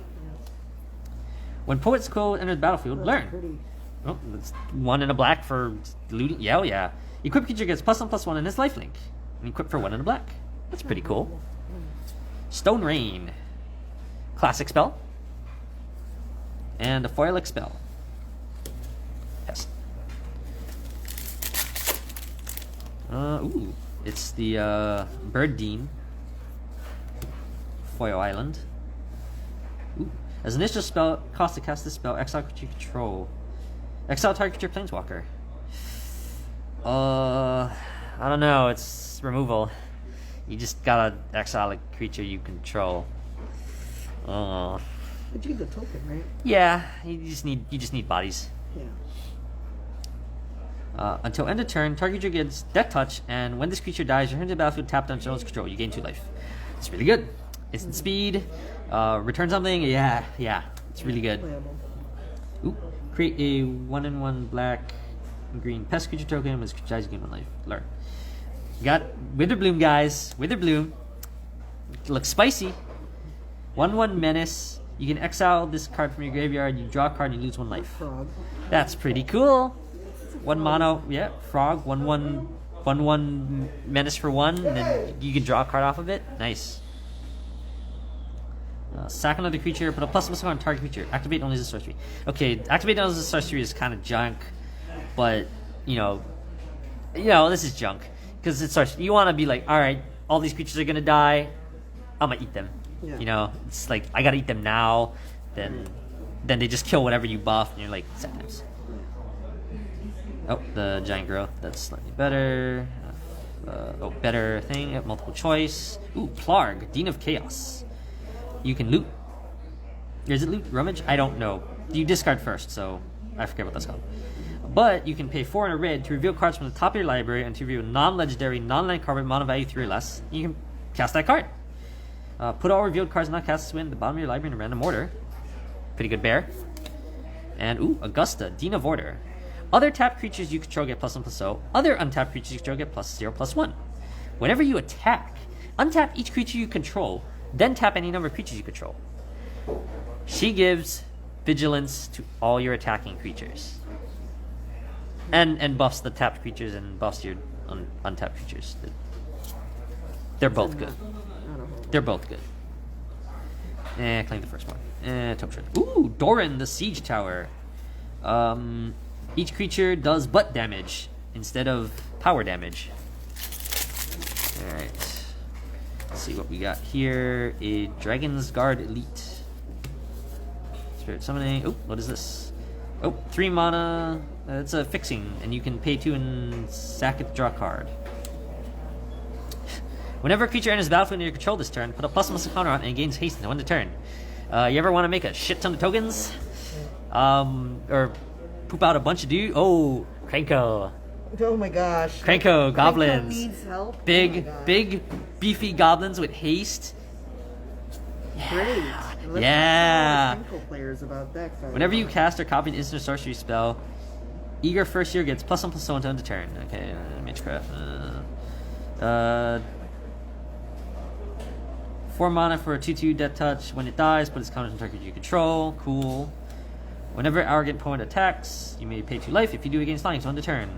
When Poet's Code enters the battlefield, learn. Pretty. Oh, that's 1 and a black for looting. Yeah, hell yeah. Equip creature gets +1/+1 in his lifelink. And equip for 1 and a black. That's pretty cool. Stone Rain. Classic spell. And a foil spell. Yes. Ooh. It's the Bird Dean. Foil Island. Ooh. As an initial spell, cost to cast this spell, exile creature you control. Exile target creature Planeswalker. I don't know, it's removal. You just gotta exile a creature you control. But you get the token, right? Yeah, you just need bodies. Yeah. Until end of turn, target creature gets Death Touch, and when this creature dies, return to the battlefield tapped on its control. You gain 2 life. It's really good. Instant speed, return something. Yeah, it's really good. Playable. Ooh, create a 1/1 black and green pest creature token with dies, you gain 1 life. Learn. Got Witherbloom, guys. Witherbloom. Looks spicy. 1/1 menace. You can exile this card from your graveyard. You draw a card and you lose 1 life. Frog. That's pretty cool. 1 mono, yeah, frog. 1/1 menace for 1, and then you can draw a card off of it. Nice. Sack another creature. Put a +1/+1 on target creature. Activate only as a sorcery. Okay, activate only as a sorcery is kind of junk, but you know, this is junk because it's sorcery. You want to be like, all right, all these creatures are gonna die. I'm gonna eat them. Yeah. You know, it's like I gotta eat them now. Then they just kill whatever you buff, and you're like, sometimes. Oh, the giant growth. That's slightly better. Better thing. Multiple choice. Ooh, Plarg, Dean of Chaos. You can loot. Is it loot? Rummage? I don't know. You discard first, so I forget what that's called. But you can pay 4 and a red to reveal cards from the top of your library and to reveal non-legendary, non-land card with mono value 3 or less. You can cast that card. Put all revealed cards not cast win at the bottom of your library in a random order. Pretty good bear. And ooh, Augusta, Dean of Order. Other tapped creatures you control get +1/+0. Other untapped creatures you control get +0/+1. Whenever you attack, untap each creature you control, then tap any number of creatures you control. She gives vigilance to all your attacking creatures. And buffs the tapped creatures and buffs your untapped creatures. They're both good. They're both good. Claim the first one. Top shot. Ooh, Doran, the Siege Tower. Each creature does butt damage instead of power damage. Alright. Let's see what we got here. A Dragon's Guard Elite. Spirit Summoning. Oh, what is this? Oh, 3 mana. It's a fixing, and you can pay 2 and sack it to draw a card. Whenever a creature enters the battlefield under your control this turn, put a +1/+1 counter on it and it gains haste until end of turn. You ever want to make a shit ton of tokens? Or poop out a bunch of dude? Oh, Krenko. Oh my gosh. Krenko, goblins. Krenko needs help. Oh Big, beefy goblins with haste. Great. Let's Yeah. talk to the Krenko players about that card. Whenever you cast or copy an instant or sorcery spell, Eager First Year gets +1/+1 to end the turn. Okay, Magecraft. 4 mana for a 2/2 Death Touch. When it dies, put its counters on target you control. Cool. Whenever Arrogant Opponent attacks, you may pay 2 life. If you do against flying, so end the turn.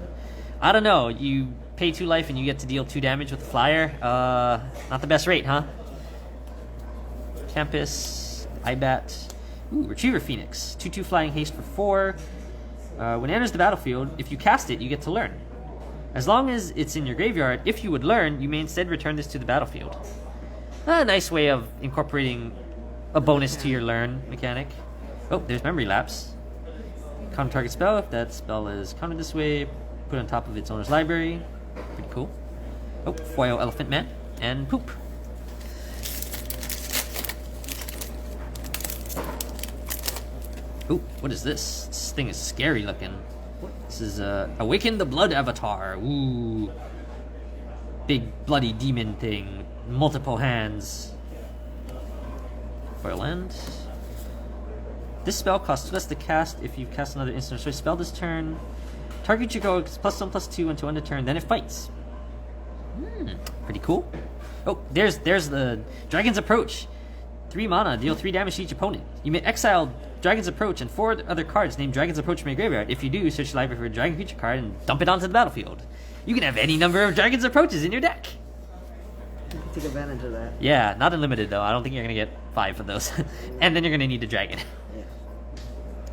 I don't know. You pay 2 life and you get to deal 2 damage with the flyer. Not the best rate, huh? Campus, Ibat. Ooh, Retriever Phoenix. 2/2 flying haste for 4. When it enters the battlefield, if you cast it, you get to learn. As long as it's in your graveyard, if you would learn, you may instead return this to the battlefield. A nice way of incorporating a bonus to your learn mechanic. Oh, there's memory lapse. Counter target spell. If that spell is countered this way, put it on top of its owner's library. Pretty cool. Oh, foil Elephant Man and poop. Ooh, what is this? This thing is scary looking. This is Awaken the Blood Avatar. Ooh. Big bloody demon thing. Multiple hands. Foil land. This spell costs 2 less to cast if you cast another instant or sorcery spell this turn. Target you go +1/+2 until end of turn, then it fights. Pretty cool. Oh, there's the Dragon's Approach. 3 mana, deal 3 damage to each opponent. You may exile Dragon's Approach and 4 other cards named Dragon's Approach from your graveyard. If you do, search the library for a Dragon creature card and dump it onto the battlefield. You can have any number of Dragon's Approaches in your deck. You can take advantage of that. Yeah, not unlimited though. I don't think you're gonna get 5 of those. And then you're gonna need a dragon.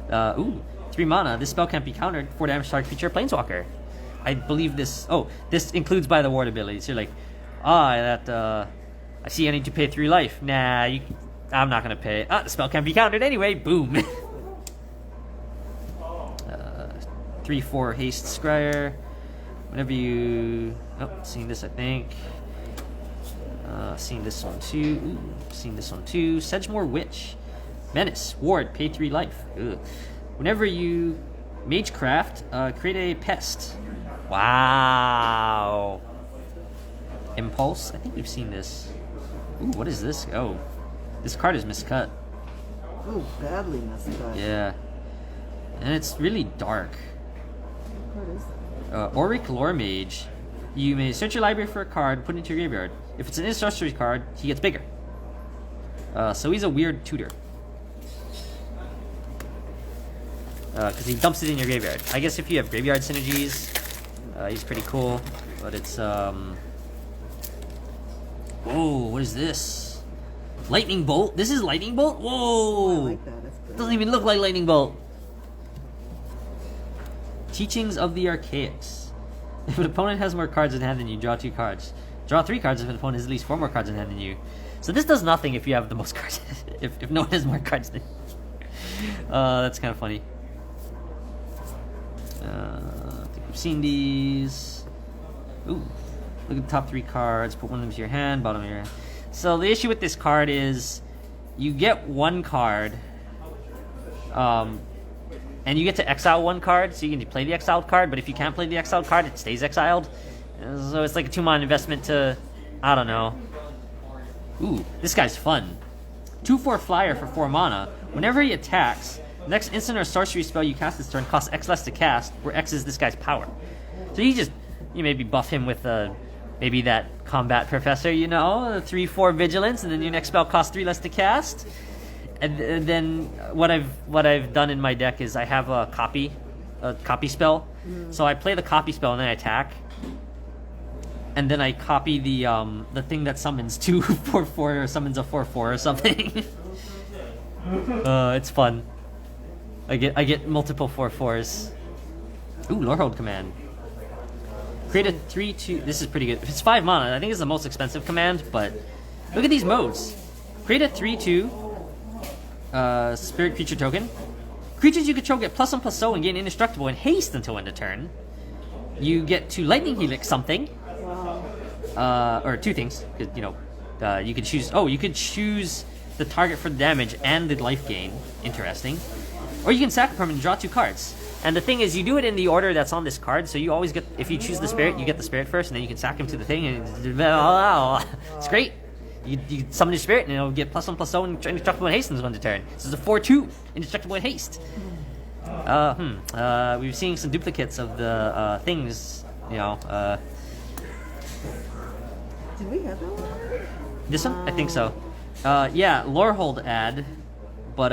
Yeah. Ooh, 3 mana. This spell can't be countered. 4 damage to target creature or planeswalker. I believe this. Oh, this includes by the ward ability. So you're like, I see I need to pay 3 life. Nah, I'm not gonna pay. The spell can't be countered anyway. Boom. 3/4 haste scryer. Whenever you. Oh, seeing this, I think. Seeing this one too. Ooh, seeing this one too. Sedgemoor Witch. Menace. Ward. Pay 3 life. Ugh. Whenever you Magecraft, create a pest. Wow. Impulse. I think we've seen this. Ooh, what is this? Oh, this card is miscut. Oh, badly messed up. Yeah. And it's really dark. What is that? Auric Lore Mage. You may search your library for a card, put it into your graveyard. If it's an instant sorcery card, he gets bigger. So he's a weird tutor. Because he dumps it in your graveyard. I guess if you have graveyard synergies, he's pretty cool. But it's, Whoa, what is this? Lightning Bolt? This is Lightning Bolt? Whoa! Oh, I like that. That's good. Doesn't even look like Lightning Bolt. Teachings of the Archaics. If an opponent has more cards in hand than you, draw 2 cards. Draw 3 cards if an opponent has at least 4 more cards in hand than you. So this does nothing if you have the most cards. if no one has more cards than you. That's kind of funny. I think we've seen these. Ooh. Look at the top 3 cards. Put one of them to your hand, bottom of your hand. So the issue with this card is you get 1 card. And you get to exile 1 card, so you can play the exiled card, but if you can't play the exiled card, it stays exiled. So it's like a 2 mana investment to, I don't know. Ooh, this guy's fun. 2/4 flyer for 4 mana. Whenever he attacks, the next instant or sorcery spell you cast this turn costs X less to cast, where X is this guy's power. So you maybe buff him with maybe that combat professor, 3/4 vigilance, and then your next spell costs 3 less to cast. And then what I've done in my deck is I have a copy spell. So I play the copy spell and then I attack. And then I copy the thing that summons 2 4/4 or summons a 4/4 or something. It's fun. I get multiple 4/4s. Ooh, Lorehold command. Create a 3/2. This is pretty good. It's 5 mana. I think it's the most expensive command, but look at these modes. Create a 3/2. Spirit creature token. Creatures you control get +1/+0 and gain indestructible and haste until end of turn. You get to lightning helix something. Wow. Or 2 things. You could choose. Oh, you could choose the target for the damage and the life gain. Interesting. Or you can sack a permanent and draw 2 cards. And the thing is, you do it in the order that's on this card. So you always get, if you choose the spirit, you get the spirit first, and then you can sack him to the thing. And it's great. You summon your spirit, and it'll get +1/+0 and indestructible and haste on the turn. This is a 4/2 indestructible and haste. We've seen some duplicates of the things. Did we have that one? This one, I think so. Yeah, Lorehold ad, but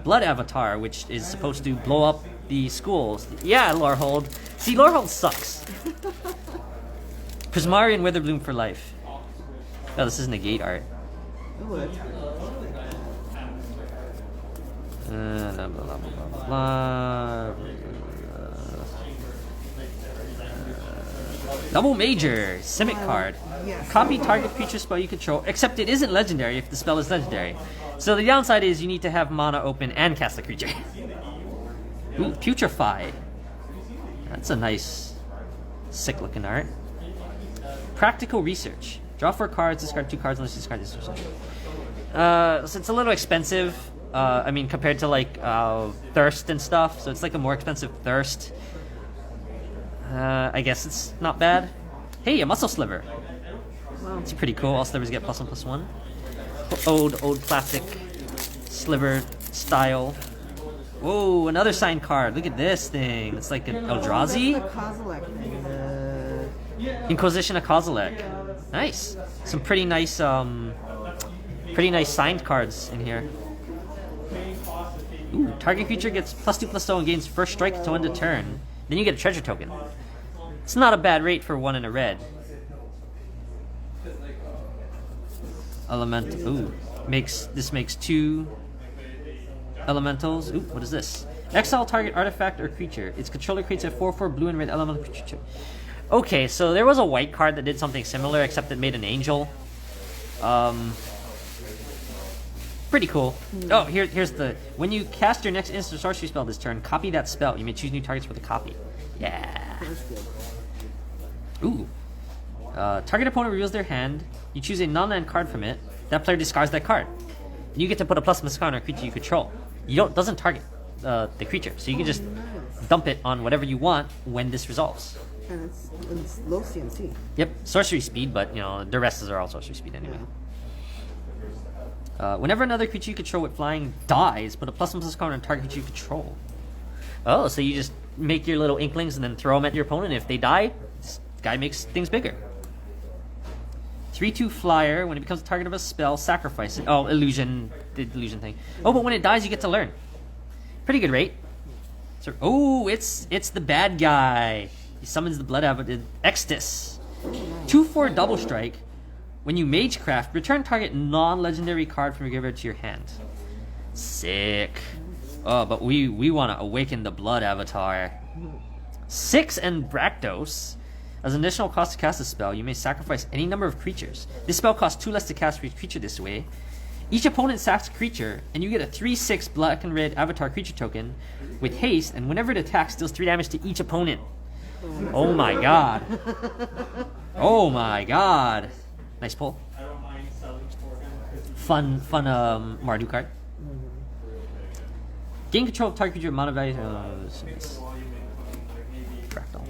Blood Avatar, which is supposed to blow up the schools. Yeah, Lorehold. See, Lorehold sucks. Prismarian Witherbloom for life. Oh, this is negate art. Ooh, that's Blah, blah, blah, blah. Double Major, Simic card. yes. Copy target creature spell you control, except it isn't legendary if the spell is legendary. So the downside is you need to have mana open and cast the creature. Ooh, Putrefy. That's a nice, sick looking art. Practical Research. Draw 4 cards, discard 2 cards unless you discard this. So it's a little expensive. I mean, compared to like Thirst and stuff. So it's like a more expensive Thirst. I guess it's not bad. Hey, a Muscle Sliver. Wow. It's pretty cool. All slivers get +1/+1. Old classic sliver style. Whoa, another signed card. Look at this thing. It's like an Eldrazi. That's the Kozilek thing. Inquisition of Kozilek. Nice. Some pretty nice signed cards in here. Ooh, target creature gets +2/+0 and gains first strike to end a turn. Then you get a treasure token. It's not a bad rate for 1 and a red. Elemental. Ooh, this makes 2 elementals. Ooh, what is this? Exile target artifact or creature. Its controller creates a 4/4 blue and red elemental creature. Okay, so there was a white card that did something similar, except it made an angel. Pretty cool. Oh, here's the... When you cast your next instant sorcery spell this turn, copy that spell. You may choose new targets with a copy. Yeah. That's good. Ooh. Target opponent reveals their hand. You choose a non-land card from it. That player discards that card. And you get to put a +1/+1 on a creature you control. Doesn't target the creature, so you can just dump it on whatever you want when this resolves. And it's low CMC. Yep, sorcery speed, but the rest are all sorcery speed anyway. Whenever another creature you control with flying dies, put a +1/+1 on a target creature you control. Oh, so you just make your little inklings and then throw them at your opponent. If they die, this guy makes things bigger. 3/2 flyer. When it becomes the target of a spell, sacrifice it. Oh, illusion. The illusion thing. Oh, but when it dies, you get to learn. Pretty good rate. So, oh, it's the bad guy. He summons the Blood Abbot Extus. 2/4 double strike. When you Magecraft, return target non-legendary card from your graveyard to your hand. Sick. Oh, but we want to awaken the Blood Avatar. 6 and Bractos. As an additional cost to cast a spell, you may sacrifice any number of creatures. This spell costs 2 less to cast for each creature this way. Each opponent sacks a creature, and you get a 3/6 black and red Avatar creature token with haste, and whenever it attacks, deals 3 damage to each opponent. Oh my god. Oh my god. Nice pull. Fun Mardu card. Gain control of target creature mana value. Fractal.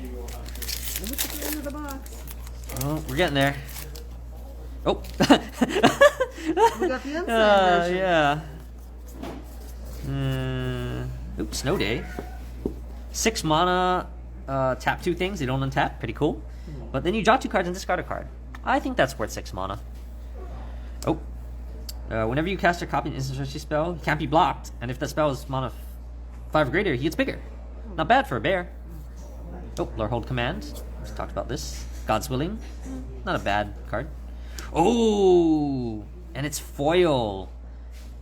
Look at the end of the box. Oh, we're getting there. Oh. We got the inside version. Yeah. Oops, Snow Day. 6 mana, tap 2 things. They don't untap. Pretty cool. But then you draw 2 cards and discard a card. I think that's worth 6 mana. Oh. Whenever you cast or copy an instant sorcery spell, it can't be blocked. And if that spell is mana 5 or greater, he gets bigger. Not bad for a bear. Oh, Lore Hold Command. We talked about this. God's Willing. Not a bad card. Oh! And it's foil.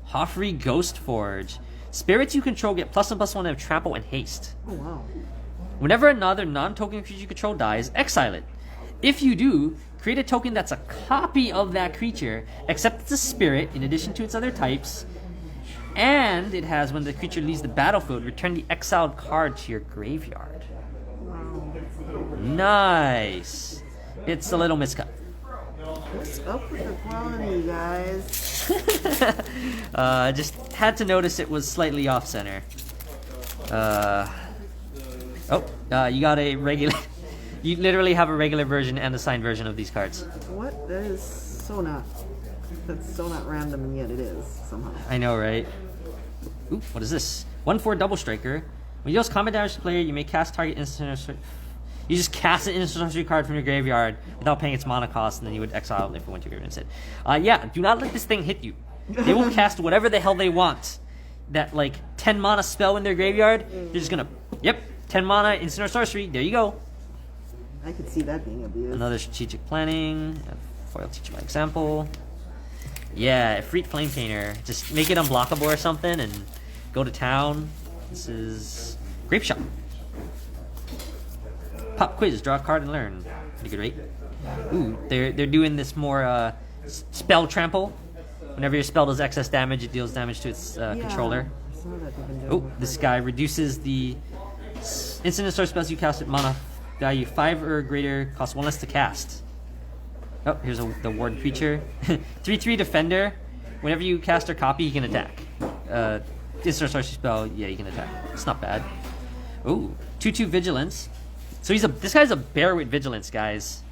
Hoffrey Ghost Forge. Spirits you control get +1/+1 of trample and haste. Oh, wow. Whenever another non-token creature you control dies, exile it. If you do, create a token that's a copy of that creature, except it's a spirit in addition to its other types. And it has, when the creature leaves the battlefield, return the exiled card to your graveyard. Wow. Nice. It's a little miscut. What's up with the quality, you guys? I just had to notice it was slightly off center. You got a regular. You literally have a regular version and a signed version of these cards. What? That is so not. That's so not random, and yet it is somehow. I know, right? Ooh, what is this? 1/4 double striker. When you deal combat damage to the player, you may cast target instant. You just cast an instant sorcery card from your graveyard without paying its mana cost, and then you would exile it if it went to your graveyard instead. Yeah, do not let this thing hit you. They will cast whatever the hell they want. That, 10 mana spell in their graveyard, they're just gonna, 10 mana, instant or sorcery, there you go. I could see that being abused. Another strategic planning, foil teacher by example. Yeah, Efreet Flame Painter. Just make it unblockable or something and go to town. This is Grape Shot. Pop quiz, draw a card and learn. Pretty good rate. Ooh, they're doing this more spell trample. Whenever your spell does excess damage, it deals damage to its controller. I saw that they've been doing Oh, with this that. guy reduces the instant and sword spells you cast at mana value 5 or greater, cost 1 less to cast. Oh, here's the ward creature. 3/3 defender. Whenever you cast or copy, you can attack. Instant sorcery spell, yeah, you can attack. It's not bad. Ooh, 2/2 vigilance. So this guy's a bear with vigilance, guys.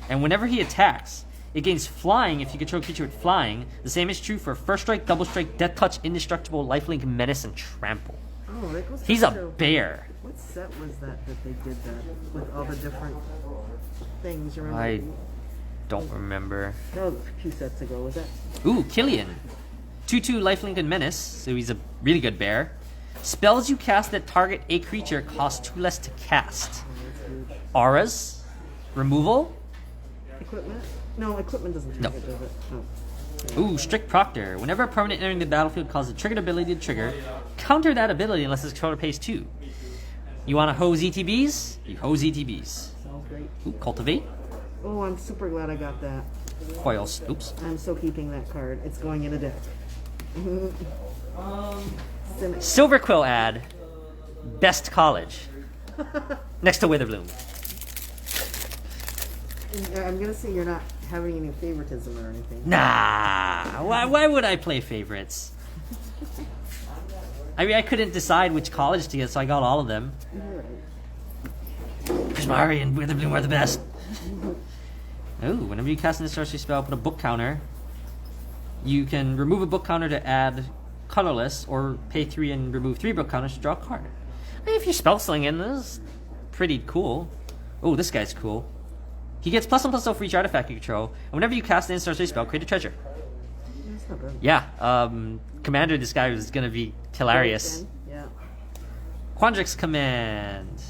And whenever he attacks, it gains flying if you control a creature with flying. The same is true for first strike, double strike, death touch, indestructible, lifelink, menace, and trample. Oh, that goes He's back a to- bear. What set was that they did that with all the different things? You remember? I don't remember. That was a few sets ago. Was that? Ooh, Killian. 2/2 lifelink and menace, so he's a really good bear. Spells you cast that target a creature cost 2 less to cast. Oh, that's huge. Auras, removal. Equipment? No, equipment doesn't No. change it, does it? Oh. Ooh, Strict Proctor. Whenever a permanent entering the battlefield causes a triggered ability to trigger, counter that ability unless its controller pays 2. You want to hose ETBs? You hose ETBs. Sounds great. Ooh, Cultivate. Oh, I'm super glad I got that. Foils. Oops. I'm so keeping that card. It's going in a deck. Cynic. Silver Quill ad. Best college. Next to Witherbloom. I'm gonna say you're not having any favoritism or anything. Nah. Why would I play favorites? I mean, I couldn't decide which college to get, so I got all of them. You're right. Prismari and Witherbloom are the best. Ooh, whenever you cast a sorcery spell, put a book counter. You can remove a book counter to add colorless, or pay 3 and remove 3 book counters to draw a card. I mean, if you're spell slinging, this is pretty cool. Oh, this guy's cool. He gets +1/+0 for each artifact you control, and whenever you cast an sorcery spell, create a treasure. That's not bad. Yeah, Commander, this guy is gonna be hilarious. Yeah. Quandrix Command.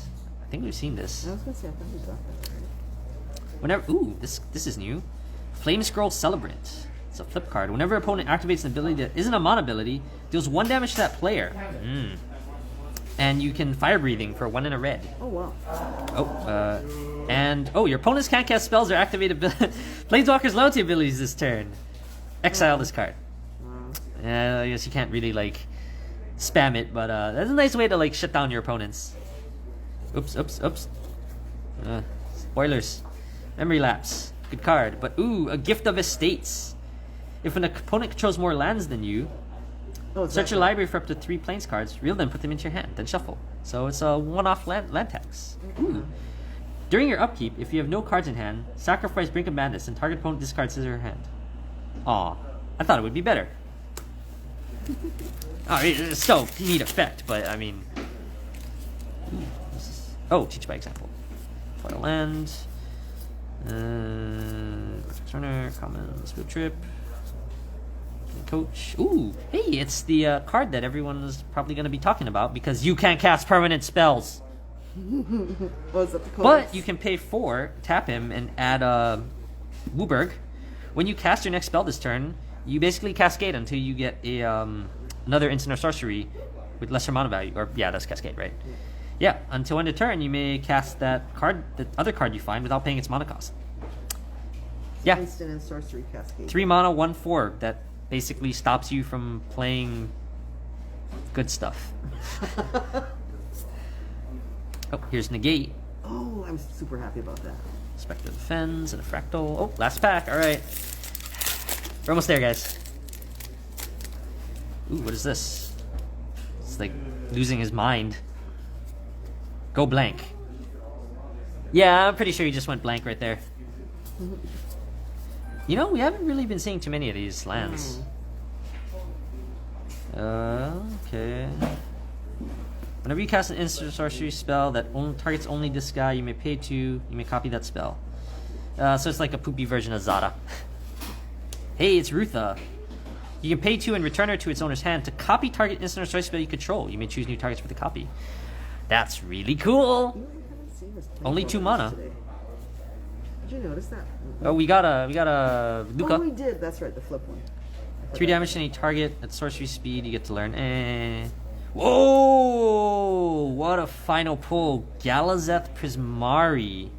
I think we've seen this. I was gonna say I thought we got that already. Whenever, ooh, this is new. Flame Scroll Celebrant. It's a flip card. Whenever an opponent activates an ability that isn't a mana ability, deals 1 damage to that player. And you can Fire Breathing for 1 and a red. Oh wow. Oh, your opponents can't cast spells or activate Planeswalker's loyalty abilities this turn. Exile this card. I guess you can't really like spam it, but that's a nice way to like shut down your opponents. Oops. Spoilers. Memory Lapse. Good card. But ooh, a Gift of Estates. If an opponent controls more lands than you, Oh, it's search that your guy. library for up to 3 planes cards, reel them, put them into your hand, then shuffle. So it's a one-off land tax. Ooh. During your upkeep, if you have no cards in hand, sacrifice Brink of Madness and target opponent discards his or her hand. Aw, I thought it would be better. Oh, it's still neat effect, but I mean... teach by example. Foil land. Turner, common, Spook Trip. Coach. Ooh, hey, it's the card that everyone is probably going to be talking about because you can't cast permanent spells. Oh, is that the But you can pay 4, tap him, and add Wooburg. When you cast your next spell this turn, you basically cascade until you get a another instant or sorcery with lesser mana value. Or yeah, that's cascade, right? Yeah, until end of turn, you may cast that card, the other card you find, without paying its mana cost. Yeah, Instant and sorcery cascade. 3 mana, 1/4. That basically stops you from playing good stuff. Oh, here's Negate. Oh, I'm super happy about that. Spectre Defends and a Fractal. Oh, last pack. All right. We're almost there, guys. Ooh, what is this? It's like losing his mind. Go blank. Yeah, I'm pretty sure he just went blank right there. You know, we haven't really been seeing too many of these lands. Okay. Whenever you cast an instant sorcery spell that targets only this guy, you may pay 2, you may copy that spell. So it's like a poopy version of Zada. Hey, it's Rutha. You can pay 2 and return her to its owner's hand to copy target instant sorcery spell you control. You may choose new targets for the copy. That's really cool. You know, I haven't seen this Only 2 mana. today. Did you notice that? Oh, we got a Luca. Oh, we did. That's right, the flip one. 3 damage to any target at sorcery speed. You get to learn. Whoa! What a final pull. Galazeth Prismari.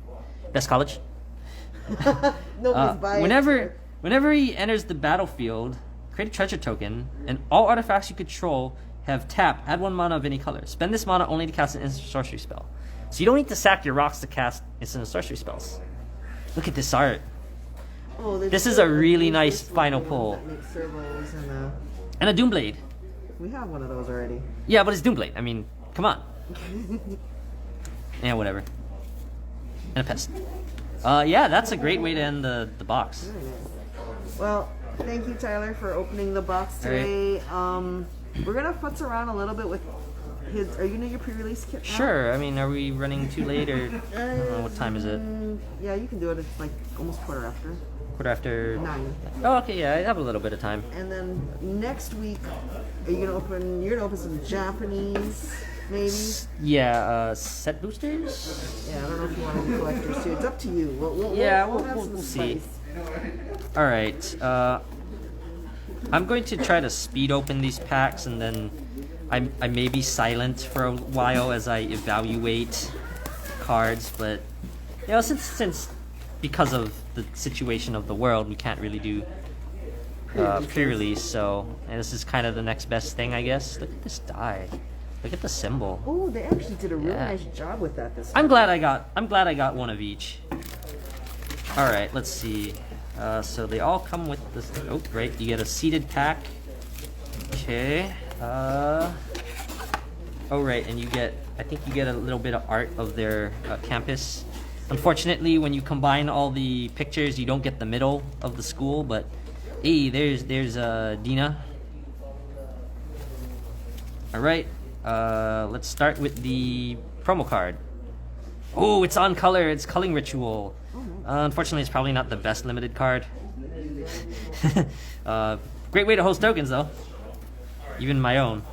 Best college. Nobody's buying it. Whenever he enters the battlefield, create a treasure token, and all artifacts you control have tap, add 1 mana of any color. Spend this mana only to cast an instant sorcery spell. So you don't need to sack your rocks to cast instant sorcery spells. Look at this art. Oh, This is a really nice final pull. That makes servos And a Doomblade. we have one of those already. Yeah, but it's Doomblade. I mean, come on. Yeah, whatever. And a pest. Yeah, that's a great way to end the box. Very nice. Well, thank you, Tyler, for opening the box All right. today. We're gonna futz around a little bit with his. Are you gonna your pre-release kit now? Sure. I mean, are we running too late, or I don't know, what time is it? Yeah, you can do it. It's like almost quarter after. Quarter after 9. Oh, okay. Yeah, I have a little bit of time. And then next week, are you gonna open? You're gonna open some Japanese, maybe. Yeah. Set boosters. Yeah, I don't know if you want to do collectors too. It's up to you. Yeah, have we'll some see. spice. All right. I'm going to try to speed open these packs, and then I may be silent for a while as I evaluate cards. But you know, since because of the situation of the world, we can't really do pre-release. So this is kind of the next best thing, I guess. Look at this die. Look at the symbol. Oh, they actually did a really Yeah. nice job with that this I'm time. glad I got one of each. All right, let's see. So they all come with this. Oh, great! You get a seeded pack. Okay. Oh, right, and you get. I think you get a little bit of art of their campus. Unfortunately, when you combine all the pictures, you don't get the middle of the school. But hey, there's Dina. All right. Let's start with the promo card. Oh, it's on color. It's Culling Ritual. Unfortunately, it's probably not the best limited card. Great way to host tokens, though. Even my own.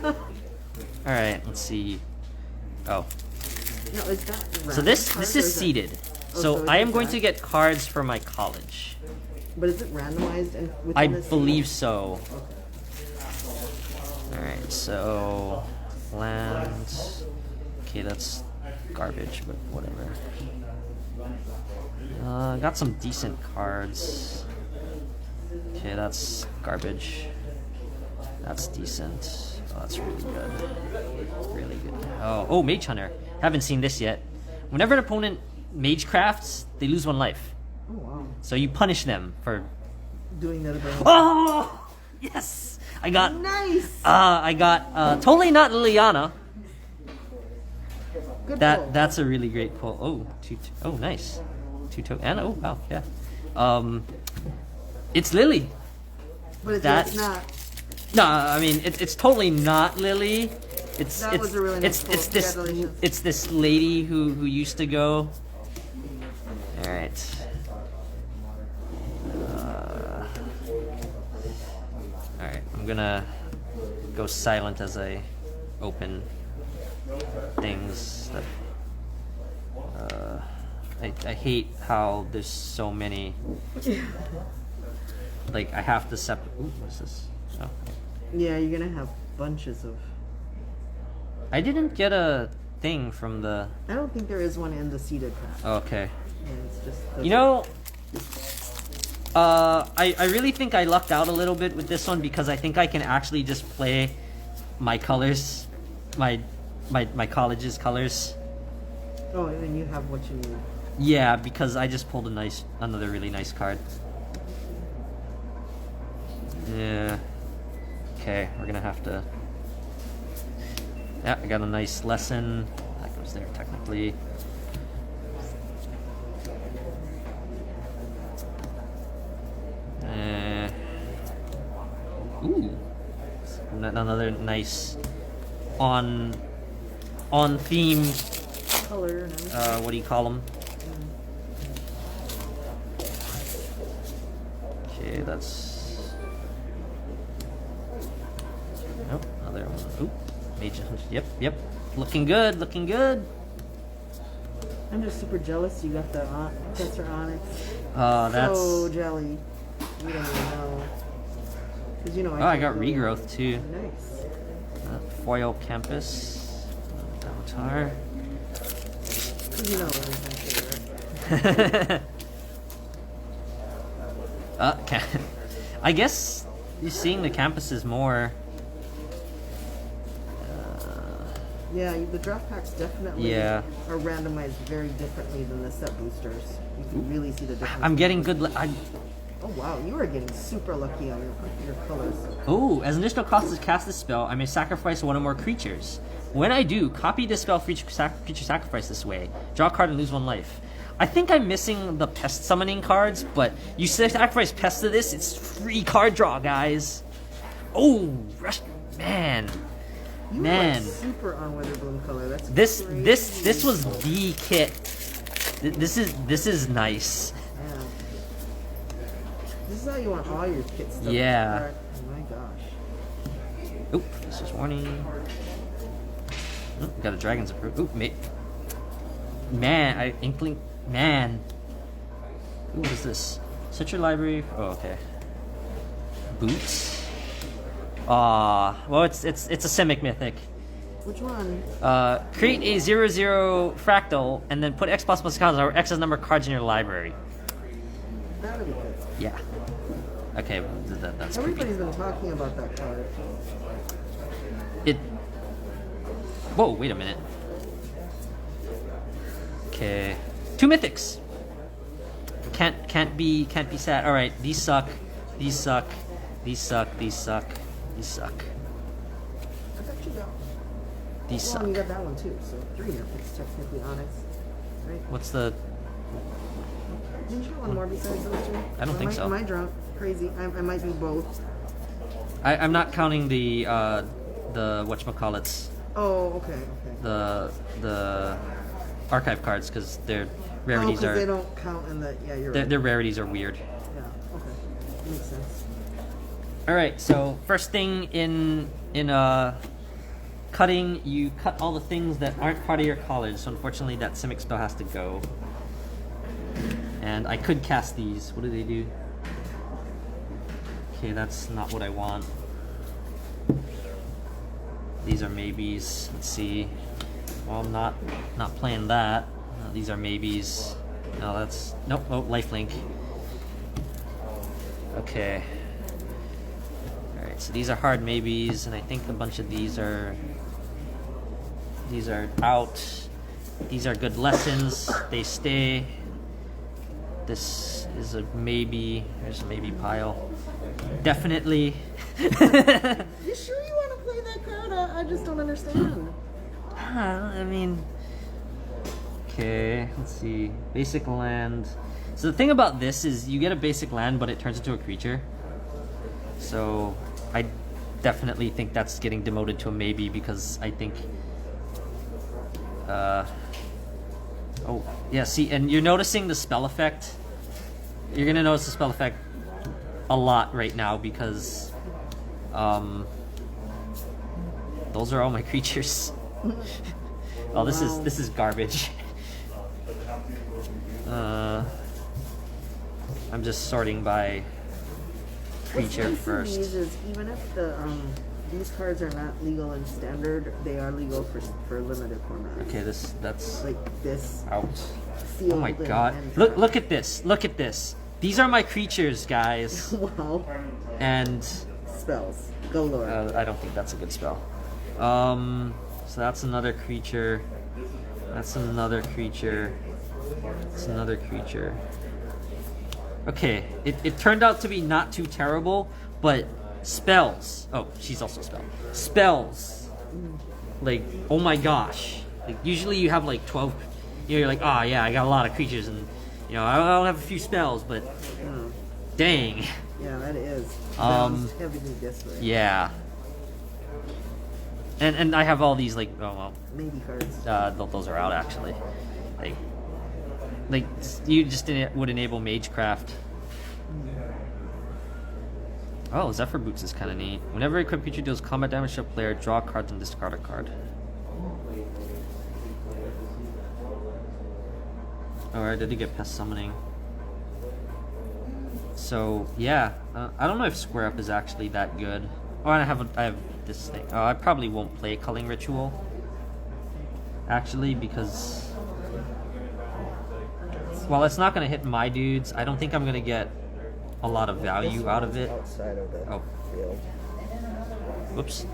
All right, let's see. Oh, No, is that so this is seeded. seeded. Oh, So so I it's am going that? to get cards for my college. But is it randomized and within I the seed? believe so. All right, so land. Okay, that's garbage, but whatever. Got some decent cards. Okay, that's garbage. That's decent. Oh, that's really good. Really good. Oh, Mage Hunter. Haven't seen this yet. Whenever an opponent Mage crafts, they lose 1 life. Oh wow, So you punish them for. doing that ability. Oh, yes! I got. Nice. I got. Totally not Liliana. Good pull. That's a really great pull. Oh, oh, nice. 2 and oh wow, yeah. It's Lily. But it's that- not. No, I mean it's totally not Lily. It's That was a really nice pull. it's this Congratulations. it's this lady who used to go. All right. All right, I'm gonna go silent as I open things that. I hate how there's so many. Like I have to separate. Ooh, what's this? Oh. Yeah, you're gonna have bunches of. I didn't get a thing from the. I don't think there is one in the seeded pack. Okay. Yeah, it's just. You know, I really think I lucked out a little bit with this one because I think I can actually just play my colors, my college's colors. Oh, and then you have what you need. Yeah, because I just pulled another really nice card. Yeah. Okay, we're gonna have to. Yeah, I got a nice lesson. That goes there technically. Ooh, another nice on theme. Color and everything. What do you call them? Okay, that's. Nope, another one. Oop, Mage Hunter. Yep. Looking good, looking good. I'm just super jealous you got the Professor Onyx. That's. So jelly. You don't even know. Cause you know Oh, I can't got go- Regrowth too. Nice. Foil Campus. Avatar. 'Cause you know what I'm favorite. Okay. I guess you're seeing the campuses more. Yeah, the draft packs definitely Yeah. are randomized very differently than the set boosters. You can really see the difference. I'm getting good. Oh wow, you are getting super lucky on your colors. Oh, as an additional cost to cast this spell, I may sacrifice one or more creatures. When I do, copy this spell creature sacrifice this way. Draw a card and lose 1 life. I think I'm missing the pest summoning cards, but you sacrifice pest to this, it's free card draw, guys. Oh, rush, man. You Man, are like super on Witherbloom color. That's this crazy. was the kit. This is nice. Yeah. This is how you want all your kit stuff. Yeah. To start. Oh my gosh. Oop, this is warning. Oh, got a dragon's approved. Oop, mate. Man, inkling. Man. Ooh, what is this? Set your library. Oh, okay. Boots. Well, it's a Simic Mythic. Which one? Create a 0/0 fractal and then put X plus cards or X's number of cards in your library. That'll be good. Yeah. Okay, that's creepy. Everybody's been talking about that card. Whoa, wait a minute. Okay. 2 mythics. Can't be sad. All right, these suck. These suck. These suck. These suck. These suck. I thought you got. These Well, suck. and you got that one too. So 3 mythics technically Onyx, right? What's the? Didn't you have one more besides those 2? I don't think so. Am I drunk? Crazy. I might be both. I'm not counting the whatchamacallits, Oh, okay. the archive cards because their rarities they are don't count in the. Yeah, you're right. their rarities are weird. Yeah. Okay. Makes sense. All right, so first thing in cutting, you cut all the things that aren't part of your college. So unfortunately, that Simic spell has to go. And I could cast these. What do they do? Okay, that's not what I want. These are maybes. Let's see. Well, I'm not playing that. These are maybes. No, that's nope. Oh, lifelink. Okay. Alright, so these are hard maybes, and I think a bunch of these are out. These are good lessons. They stay. This is a maybe. There's a maybe pile. Definitely. You sure you want to play that card? I just don't understand. I mean, okay, let's see. Basic land. So the thing about this is you get a basic land, but it turns into a creature. So I definitely think that's getting demoted to a maybe because I think... oh, yeah, see, and you're noticing the spell effect. You're going to notice the spell effect a lot right now because... those are all my creatures. Oh, this is garbage. I'm just sorting by creature What's nice in first. These is even if these cards are not legal in standard, they are legal for limited format. Okay, that's Like this. out. Sealed Oh my and- god! and Look at this! Look at this! These are my creatures, guys. Wow. And Spells galore. I don't think that's a good spell. So that's another creature. That's another creature. That's another creature. Okay, it turned out to be not too terrible, but spells. Oh, she's also a spell. Spells. Like, oh my gosh. Like, usually you have like 12. You're like, oh yeah, I got a lot of creatures, and I don't have a few spells, but dang. Yeah, that is. Um, Heavily this way. Yeah. And I have all these like, oh well, Maybe cards. those are out actually. Like you just would enable Magecraft. Oh, Zephyr Boots is kind of neat. Whenever a equipped creature deals combat damage to a player, draw a card and discard a card. Alright, did he get Pest Summoning? So yeah, I don't know if Square Up is actually that good. Oh, and I have this thing. Oh, I probably won't play Culling Ritual. Actually, because while it's not gonna hit my dudes, I don't think I'm gonna get a lot of value out of it. Outside of the Oh. field. Whoops.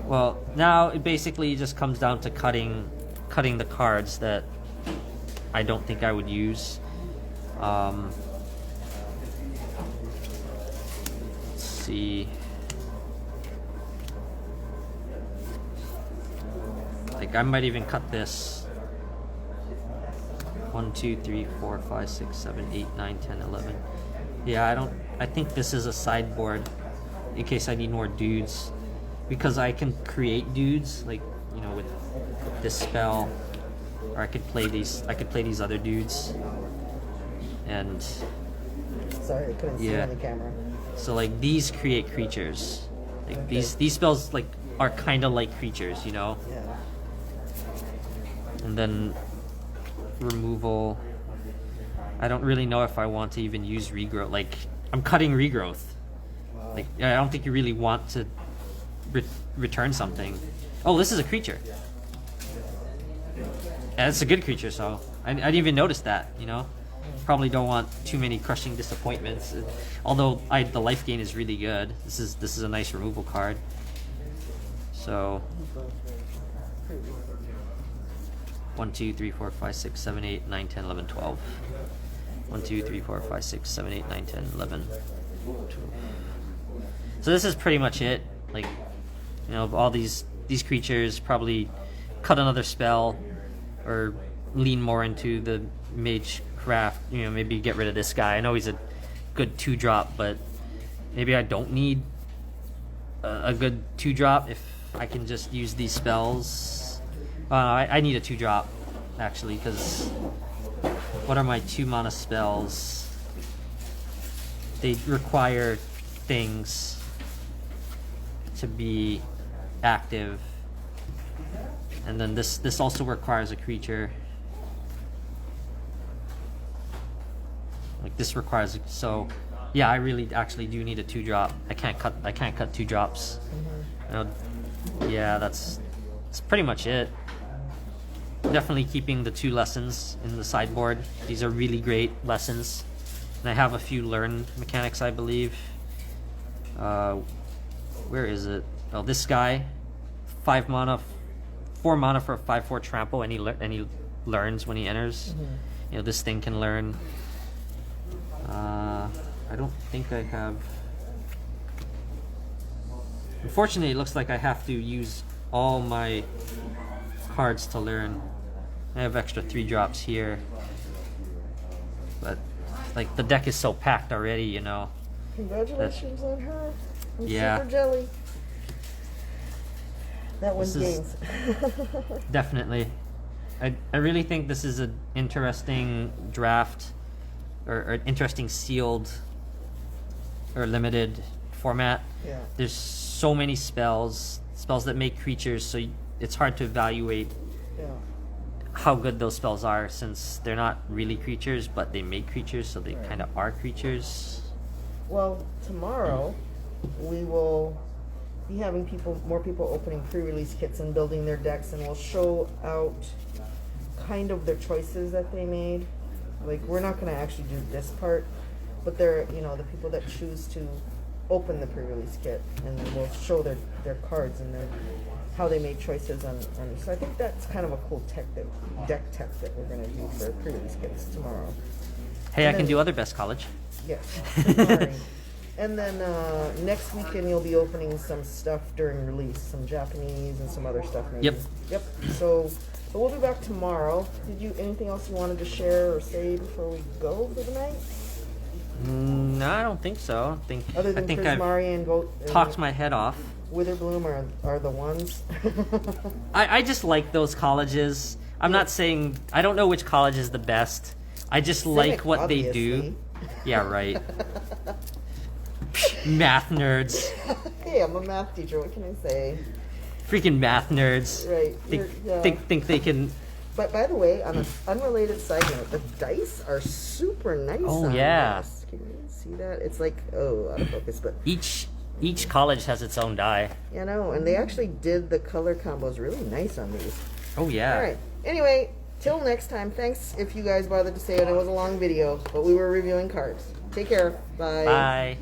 Well, now it basically just comes down to cutting the cards that I don't think I would use. Let's see. Like I might even cut this. 1, 2, 3, 4, 5, 6, 7, 8, 9, 10, 11. Yeah, I think this is a sideboard in case I need more dudes. Because I can create dudes, like, you know, with this spell. Or I could play these other dudes. And Sorry, I couldn't see it Yeah. on the camera. so like these create creatures. Like Okay. these spells like are kinda like creatures, you know? Yeah. And then removal. I don't really know if I want to even use regrowth. Like I'm cutting regrowth. Like I don't think you really want to return something. Oh, this is a creature. Yeah, it's a good creature, so I didn't even notice that. You know, probably don't want too many crushing disappointments. Although the life gain is really good. This is a nice removal card. So 1, 2, 3, 4, 5, 6, 7, 8, 9, 10, 11, 12. 1, 2, 3, 4, 5, 6, 7, 8, 9, 10, 11, 12. So this is pretty much it. Like, you know, all these creatures, probably cut another spell or lean more into the mage craft. You know, maybe get rid of this guy. I know he's a good 2-drop, but maybe I don't need a good 2-drop if I can just use these spells. I need a 2-drop actually, because what are my 2-mana spells? They require things to be active, and then this also requires a creature. Like this requires, so yeah, I really actually do need a 2-drop. I can't cut 2 drops. Yeah, that's pretty much it. Definitely keeping the 2 lessons in the sideboard. These are really great lessons, and I have a few learn mechanics, I believe. Where is it? Oh, this guy, 5 mana, 4 mana for a 5/4 trample, and he learns when he enters. You know, this thing can learn. I don't think I have. Unfortunately, it looks like I have to use all my cards to learn. I have extra 3-drops here, but like the deck is so packed already, you know. Congratulations on her. I'm Yeah. super jelly. That wins This games. Definitely. I really think this is an interesting draft, or an interesting sealed or limited format. Yeah. There's so many spells that make creatures, so it's hard to evaluate Yeah. how good those spells are, since they're not really creatures, but they make creatures, so they kind of are creatures. Well, tomorrow we will be having more people opening pre-release kits and building their decks, and we'll show out kind of their choices that they made. Like, we're not going to actually do this part, but they're, you know, the people that choose to open the pre-release kit, and then we'll show their cards and then how they made choices on. So I think that's kind of a cool deck tech that we're going to do for pre-release kits tomorrow. Hey, I And can then- do other best college. Yes. Sorry. And then next weekend you'll be opening some stuff during release, some Japanese and some other stuff maybe. Yep. So we'll be back tomorrow. Anything else you wanted to share or say before we go for the night? No, I don't think so. Other than I think I've Prismari and talked my head off. Witherbloom are the ones. I just like those colleges. I'm not saying I don't know which college is the best. I just like what they do. obviously. Yeah, right. Math nerds. Hey, I'm a math teacher. What can I say? Freaking math nerds. Right. Think they can. But by the way, on an unrelated side note, the dice are super nice. Oh, on yeah. this. Can you see that? It's like, out of focus, but Each college has its own die. and they actually did the color combos really nice on these. Oh yeah. All right. Anyway, till next time, thanks if you guys bothered to say it. It was a long video, but we were reviewing cards. Take care. Bye. Bye.